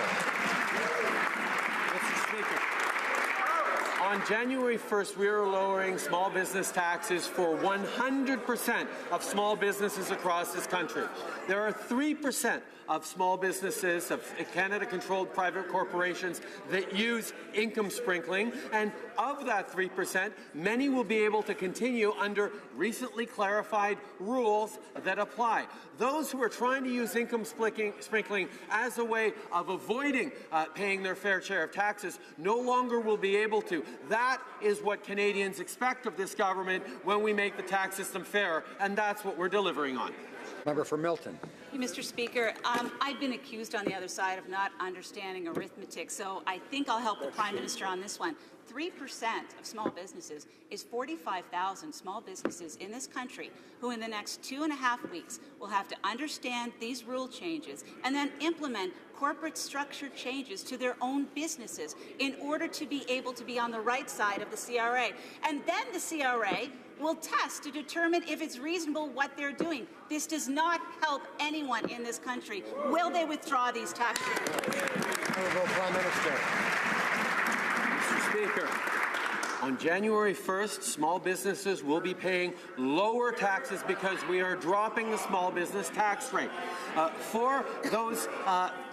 Mr. Speaker, on January 1st, we are lowering small business taxes for 100% of small businesses across this country. There are 3% of small businesses, of Canada-controlled private corporations, that use income sprinkling, and of that 3%, many will be able to continue under recently clarified rules that apply. Those who are trying to use income sprinkling as a way of avoiding paying their fair share of taxes no longer will be able to. That is what Canadians expect of this government when we make the tax system fair, and that's what we're delivering on. Member for Milton. Mr. Speaker, I've been accused on the other side of not understanding arithmetic, so I think I'll help the Prime Minister on this one. 3% of small businesses is 45,000 small businesses in this country who in the next 2.5 weeks will have to understand these rule changes and then implement corporate structure changes to their own businesses in order to be able to be on the right side of the CRA. And then the CRA will test to determine if it's reasonable what they're doing. This does not help anyone in this country. Will they withdraw these tax rules? Honourable Prime Minister. Mr. Speaker, on January 1st, small businesses will be paying lower taxes because we are dropping the small business tax rate. For those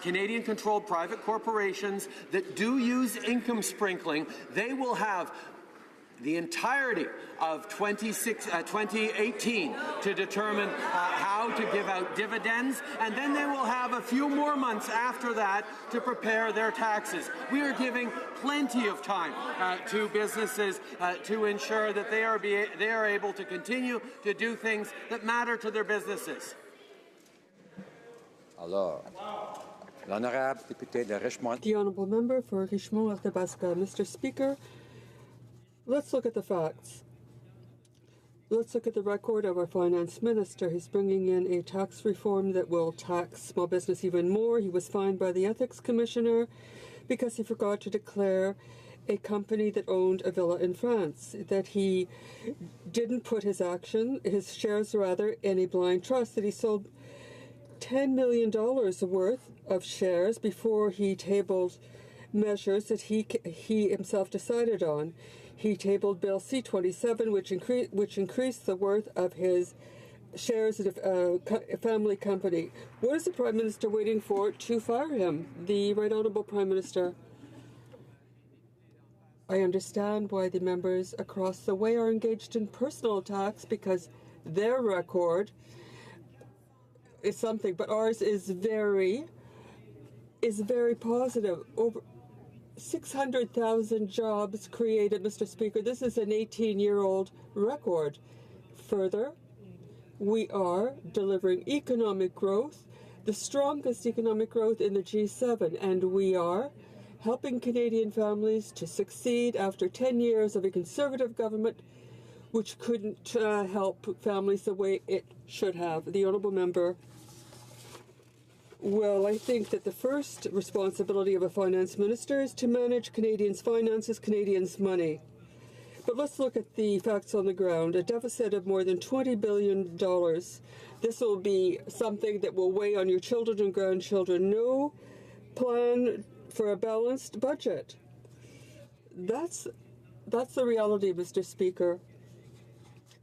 Canadian-controlled private corporations that do use income sprinkling, they will have the entirety of 2018 to determine how to give out dividends, and then they will have a few more months after that to prepare their taxes. We are giving plenty of time to businesses to ensure that they are able to continue to do things that matter to their businesses. Alors, l'honorable député de Richmond. The honourable member for Richmond-Athabasca. Mr. Speaker, let's look at the facts. Let's look at the record of our finance minister. He's bringing in a tax reform that will tax small business even more. He was fined by the ethics commissioner because he forgot to declare a company that owned a villa in France, that he didn't put his shares in a blind trust, that he sold $10 million worth of shares before he tabled measures that he himself decided on. He tabled Bill C-27, which increased the worth of his shares in a family company. What is the Prime Minister waiting for to fire him? The Right Honourable Prime Minister. I understand why the members across the way are engaged in personal attacks, because their record is something, but ours is very positive. Over 600,000 jobs created, Mr. Speaker. This is an 18-year-old record. Further, we are delivering economic growth, the strongest economic growth in the G7, and we are helping Canadian families to succeed after 10 years of a Conservative government which couldn't help families the way it should have. The honourable member. Well, I think that the first responsibility of a finance minister is to manage Canadians' finances, Canadians' money. But let's look at the facts on the ground. A deficit of more than $20 billion. This will be something that will weigh on your children and grandchildren. No plan for a balanced budget. That's the reality, Mr. Speaker.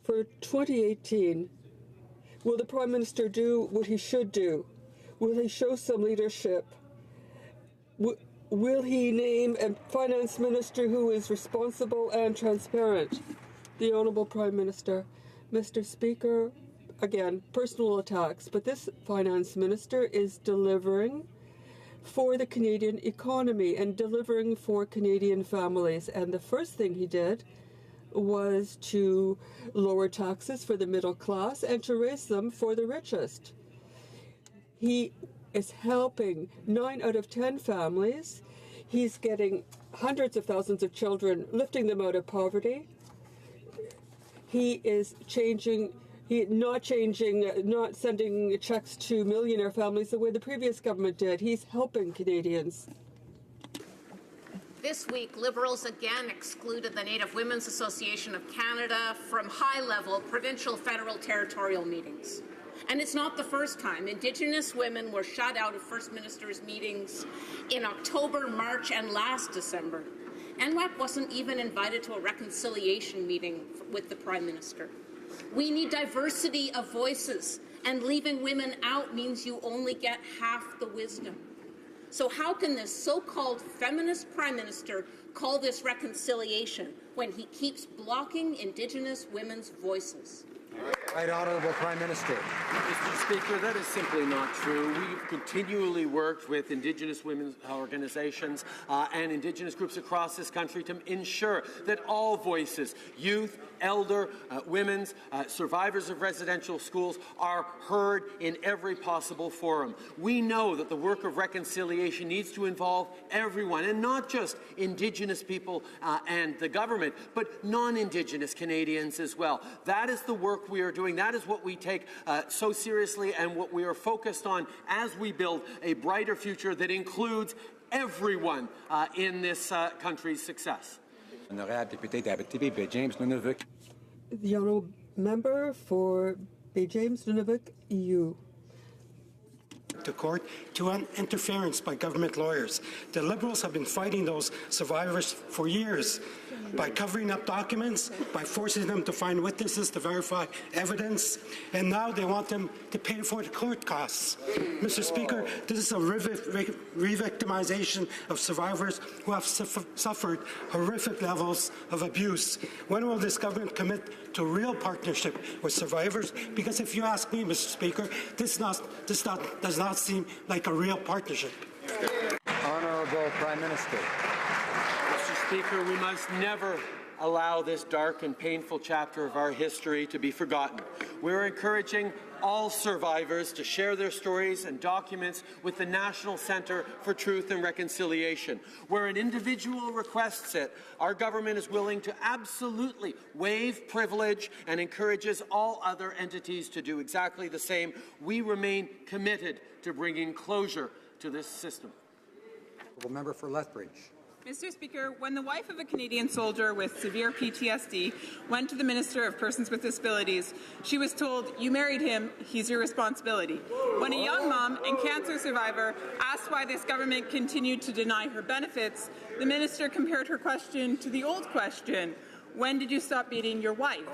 For 2018, will the Prime Minister do what he should do? Will he show some leadership? Will he name a finance minister who is responsible and transparent? The Honourable Prime Minister. Mr. Speaker, again, personal attacks, but this finance minister is delivering for the Canadian economy and delivering for Canadian families. And the first thing he did was to lower taxes for the middle class and to raise them for the richest. He is helping 9 out of 10 families. He's getting hundreds of thousands of children, lifting them out of poverty. He is not sending checks to millionaire families the way the previous government did. He's helping Canadians. This week, Liberals again excluded the Native Women's Association of Canada from high-level provincial, federal, territorial meetings. And it's not the first time. Indigenous women were shut out of First Minister's meetings in October, March, and last December. NWAC wasn't even invited to a reconciliation meeting with the Prime Minister. We need diversity of voices, and leaving women out means you only get half the wisdom. So how can this so-called feminist Prime Minister call this reconciliation when he keeps blocking Indigenous women's voices? Right Honourable Prime Minister. Mr. Speaker, that is simply not true. We've continually worked with Indigenous women's organizations and Indigenous groups across this country to ensure that all voices, youth, elder, women's, survivors of residential schools, are heard in every possible forum. We know that the work of reconciliation needs to involve everyone, and not just Indigenous people and the government, but non-Indigenous Canadians as well. That is the work we are doing. That is what we take so seriously and what we are focused on as we build a brighter future that includes everyone in this country's success. Honorable député d'Abitibi, James Nunavut. The honourable member for Bay James Nunavut, EU. To court to interference by government lawyers. The Liberals have been fighting those survivors for years by covering up documents, by forcing them to find witnesses to verify evidence, and now they want them to pay for the court costs. Mr. Speaker, this is a re-victimization of survivors who have suffered horrific levels of abuse. When will this government commit to real partnership with survivors? Because if you ask me, Mr. Speaker, this does not seem like a real partnership. Honourable Prime Minister. Mr. Speaker, we must never allow this dark and painful chapter of our history to be forgotten. We're encouraging all survivors to share their stories and documents with the National Centre for Truth and Reconciliation. Where an individual requests it, our government is willing to absolutely waive privilege and encourages all other entities to do exactly the same. We remain committed to bringing closure to this system. Honourable Member for Lethbridge. Mr. Speaker, when the wife of a Canadian soldier with severe PTSD went to the Minister of Persons with Disabilities, she was told, "You married him, he's your responsibility." When a young mom and cancer survivor asked why this government continued to deny her benefits, the minister compared her question to the old question, "When did you stop beating your wife?"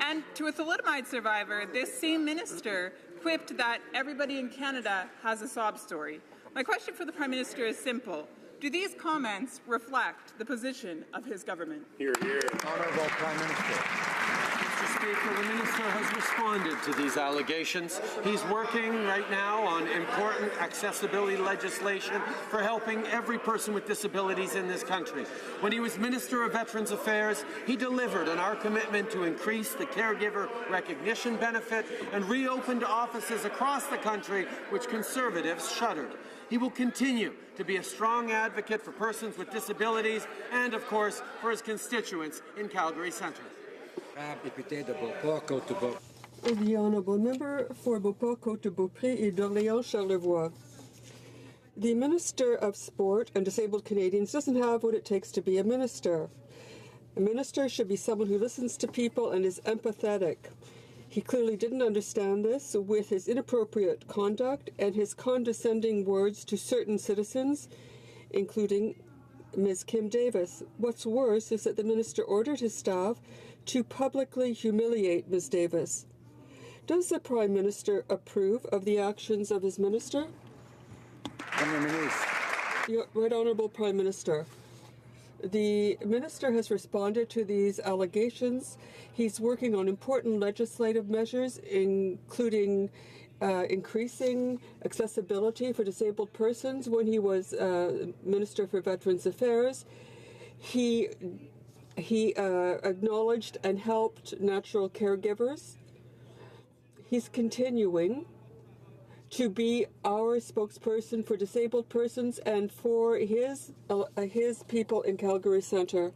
And to a thalidomide survivor, this same minister quipped that everybody in Canada has a sob story. My question for the Prime Minister is simple. Do these comments reflect the position of his government? Hear, hear. Honourable Prime Minister. Mr. Speaker, the Minister has responded to these allegations. He's working right now on important accessibility legislation for helping every person with disabilities in this country. When he was Minister of Veterans Affairs, he delivered on our commitment to increase the caregiver recognition benefit and reopened offices across the country which Conservatives shuttered. He will continue to be a strong advocate for persons with disabilities and, of course, for his constituents in Calgary Centre. The honourable member for Beauport-Côte-de-Beaupré et d'Orléans-Charlevoix. The Minister of Sport and Disabled Canadians doesn't have what it takes to be a minister. A minister should be someone who listens to people and is empathetic. He clearly didn't understand this with his inappropriate conduct and his condescending words to certain citizens, including Ms. Kim Davis. What's worse is that the minister ordered his staff to publicly humiliate Ms. Davis. Does the Prime Minister approve of the actions of his minister? Right Honourable Prime Minister. The minister has responded to these allegations. He's working on important legislative measures, including increasing accessibility for disabled persons. When he was Minister for Veterans Affairs, he acknowledged and helped natural caregivers. He's continuing to be our spokesperson for disabled persons and for his people in Calgary Centre.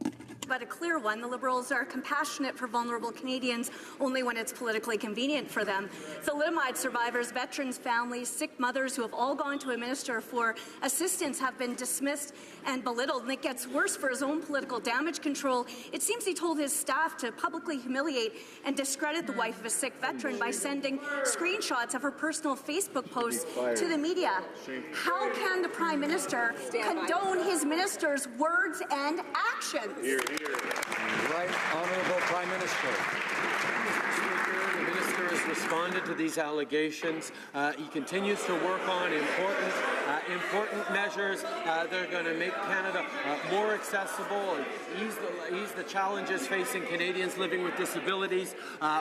But a clear one, the Liberals are compassionate for vulnerable Canadians only when it's politically convenient for them. Thalidomide survivors, veterans, families, sick mothers who have all gone to a minister for assistance have been dismissed and belittled, and it gets worse for his own political damage control. It seems he told his staff to publicly humiliate and discredit the wife of a sick veteran by sending screenshots of her personal Facebook posts to the media. How can the Prime Minister condone his minister's words and actions? Right Honourable Prime Minister. Mr. Speaker, the Minister is responded to these allegations. He continues to work on important measures that are going to make Canada more accessible and ease the challenges facing Canadians living with disabilities.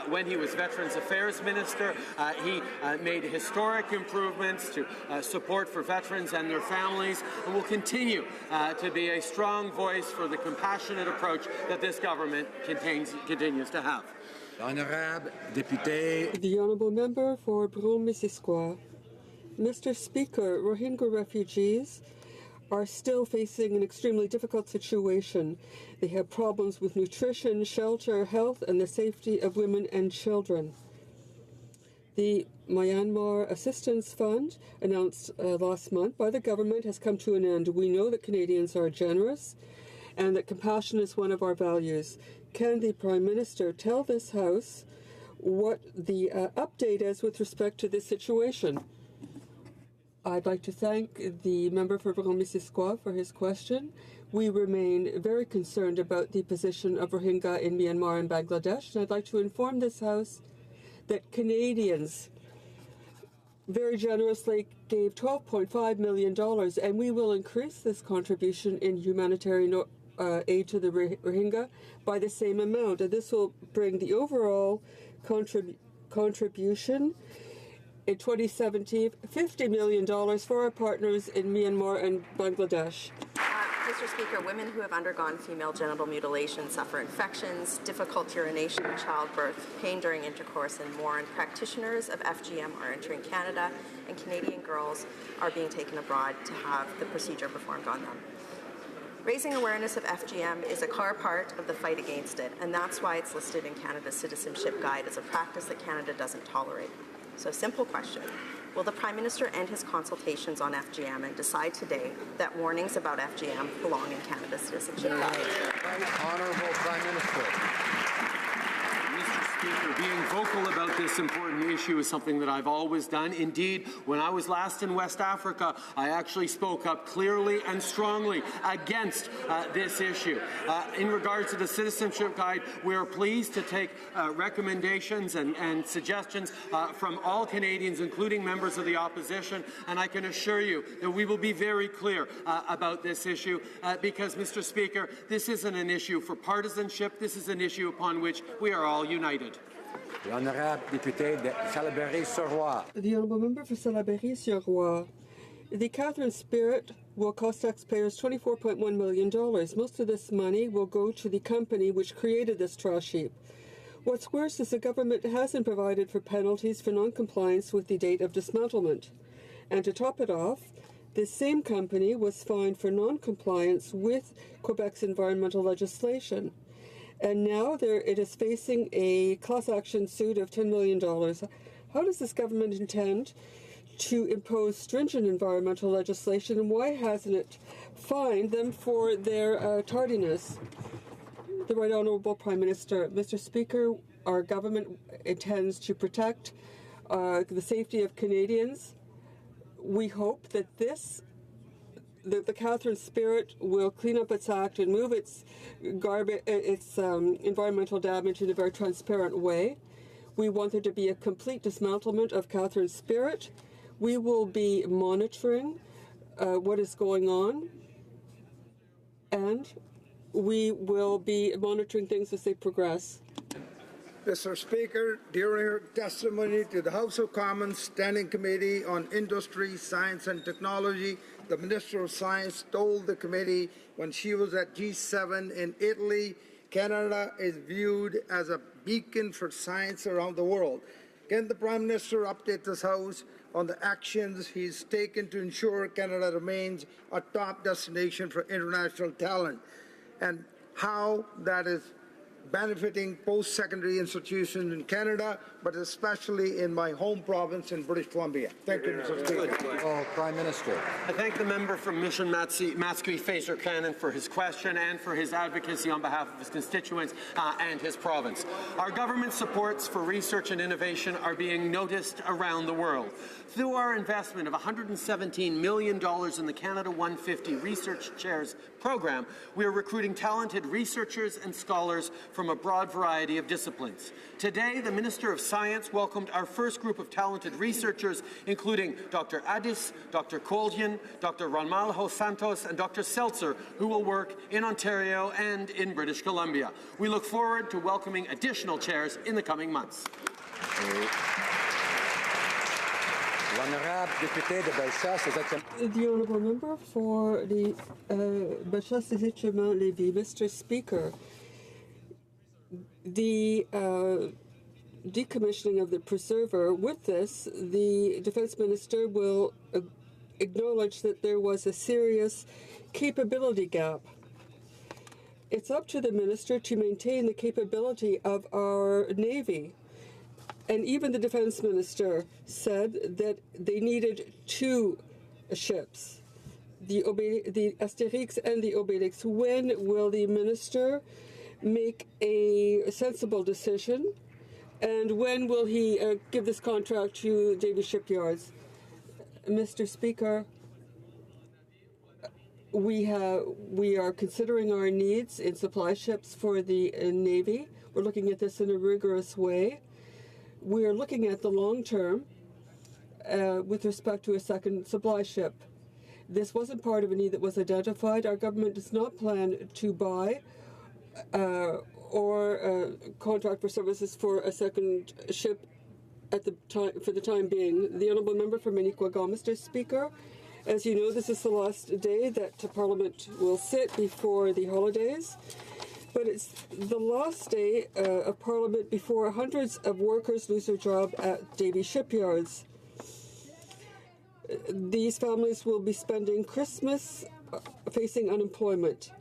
When he was Veterans Affairs Minister, he made historic improvements to support for veterans and their families, and will continue to be a strong voice for the compassionate approach that this government continues to have. Honorable Député. The Honourable Member for Brome-Missisquoi. Mr. Speaker, Rohingya refugees are still facing an extremely difficult situation. They have problems with nutrition, shelter, health, and the safety of women and children. The Myanmar Assistance Fund, announced last month by the government, has come to an end. We know that Canadians are generous and that compassion is one of our values. Can the Prime Minister tell this House what the update is with respect to this situation? I'd like to thank the member for Brome-Missisquoi for his question. We remain very concerned about the position of Rohingya in Myanmar and Bangladesh, and I'd like to inform this House that Canadians very generously gave $12.5 million, and we will increase this contribution in humanitarian aid to the Rohingya by the same amount. And this will bring the overall contribution in 2017, $50 million for our partners in Myanmar and Bangladesh. Mr. Speaker, women who have undergone female genital mutilation suffer infections, difficult urination in childbirth, pain during intercourse, and more. And practitioners of FGM are entering Canada, and Canadian girls are being taken abroad to have the procedure performed on them. Raising awareness of FGM is a core part of the fight against it, and that's why it's listed in Canada's Citizenship Guide as a practice that Canada doesn't tolerate. So, simple question. Will the Prime Minister end his consultations on FGM and decide today that warnings about FGM belong in Canada's Citizenship Guide? Honourable Prime Minister. Mr. Speaker, being vocal about this important issue is something that I've always done. Indeed, when I was last in West Africa, I actually spoke up clearly and strongly against this issue. In regards to the Citizenship Guide, we are pleased to take recommendations and suggestions from all Canadians, including members of the opposition, and I can assure you that we will be very clear about this issue because, Mr. Speaker, this isn't an issue for partisanship. This is an issue upon which we are all united. The Honourable Député de Salaberry-sur-Roi. The Honourable Member for Salaberry-sur-Roi. The Catherine Spirit will cost taxpayers $24.1 million. Most of this money will go to the company which created this trash heap. What's worse is the government hasn't provided for penalties for non-compliance with the date of dismantlement. And to top it off, this same company was fined for non-compliance with Quebec's environmental legislation. And now it is facing a class action suit of $10 million. How does this government intend to impose stringent environmental legislation, and why hasn't it fined them for their tardiness? The Right Honourable Prime Minister. Mr. Speaker, our government intends to protect the safety of Canadians. We hope that the Catherine Spirit will clean up its act and move its environmental damage in a very transparent way. We want there to be a complete dismantlement of Catherine Spirit. We will be monitoring what is going on, and we will be monitoring things as they progress. Mr. Speaker, during her testimony to the House of Commons Standing Committee on Industry, Science and Technology, the Minister of Science told the committee when she was at G7 in Italy, Canada is viewed as a beacon for science around the world. Can the Prime Minister update this House on the actions he's taken to ensure Canada remains a top destination for international talent, and how that is benefiting post-secondary institutions in Canada, but especially in my home province in British Columbia? Thank you, Mr. Speaker. Prime Minister. I thank the member from Mission Matsqui Fraser-Cannon for his question and for his advocacy on behalf of his constituents and his province. Our government supports for research and innovation are being noticed around the world. Through our investment of $117 million in the Canada 150 Research Chairs program, we are recruiting talented researchers and scholars from a broad variety of disciplines. Today, the Minister of Science welcomed our first group of talented researchers, including Dr. Addis, Dr. Koljian, Dr. Ramalho Santos, and Dr. Seltzer, who will work in Ontario and in British Columbia. We look forward to welcoming additional chairs in the coming months. The Honourable Member for the Bellechasse-Lévis. Mr. Speaker, the decommissioning of the preserver, with this, the Defence Minister will acknowledge that there was a serious capability gap. It's up to the Minister to maintain the capability of our Navy. And even the Defence Minister said that they needed 2 ships, the Astérix and the Obélix. When will the Minister make a sensible decision? And when will he give this contract to Davie Shipyards? Mr. Speaker, we are considering our needs in supply ships for the Navy. We're looking at this in a rigorous way. We are looking at the long term with respect to a second supply ship. This wasn't part of a need that was identified. Our government does not plan to buy or contract for services for a second ship at the time, for the time being. The Honourable Member for Manicouagan. Mr. Speaker, as you know, this is the last day that Parliament will sit before the holidays. But it's the last day of Parliament before hundreds of workers lose their job at Davie Shipyards. These families will be spending Christmas facing unemployment.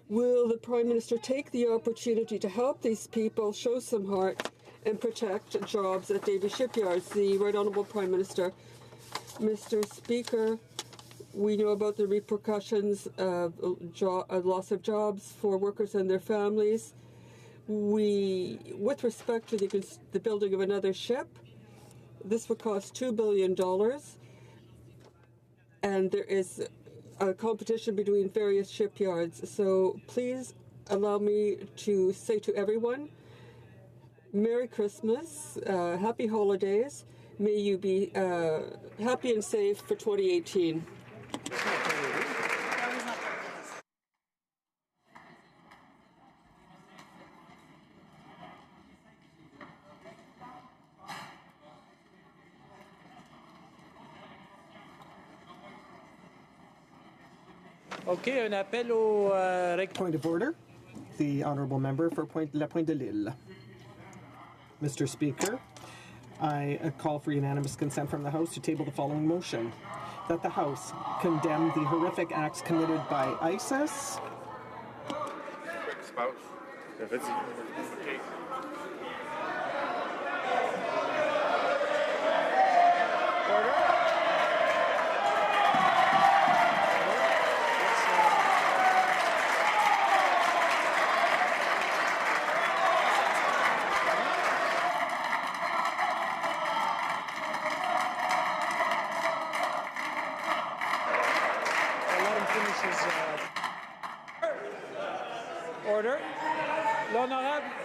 Will the Prime Minister take the opportunity to help these people, show some heart, and protect jobs at Davie Shipyards? The Right Honourable Prime Minister. Mr. Speaker, we know about the repercussions of loss of jobs for workers and their families. With respect to the building of another ship, this would cost $2 billion, and there is a competition between various shipyards. So please allow me to say to everyone, Merry Christmas, Happy Holidays. May you be happy and safe for 2018. OK, un appel au point of order. The Honourable Member for La Pointe de l'Île. Mr. Speaker, I call for unanimous consent from the House to table the following motion. That the House condemn the horrific acts committed by ISIS. Quick spouse. If it's okay. Order. L'honorable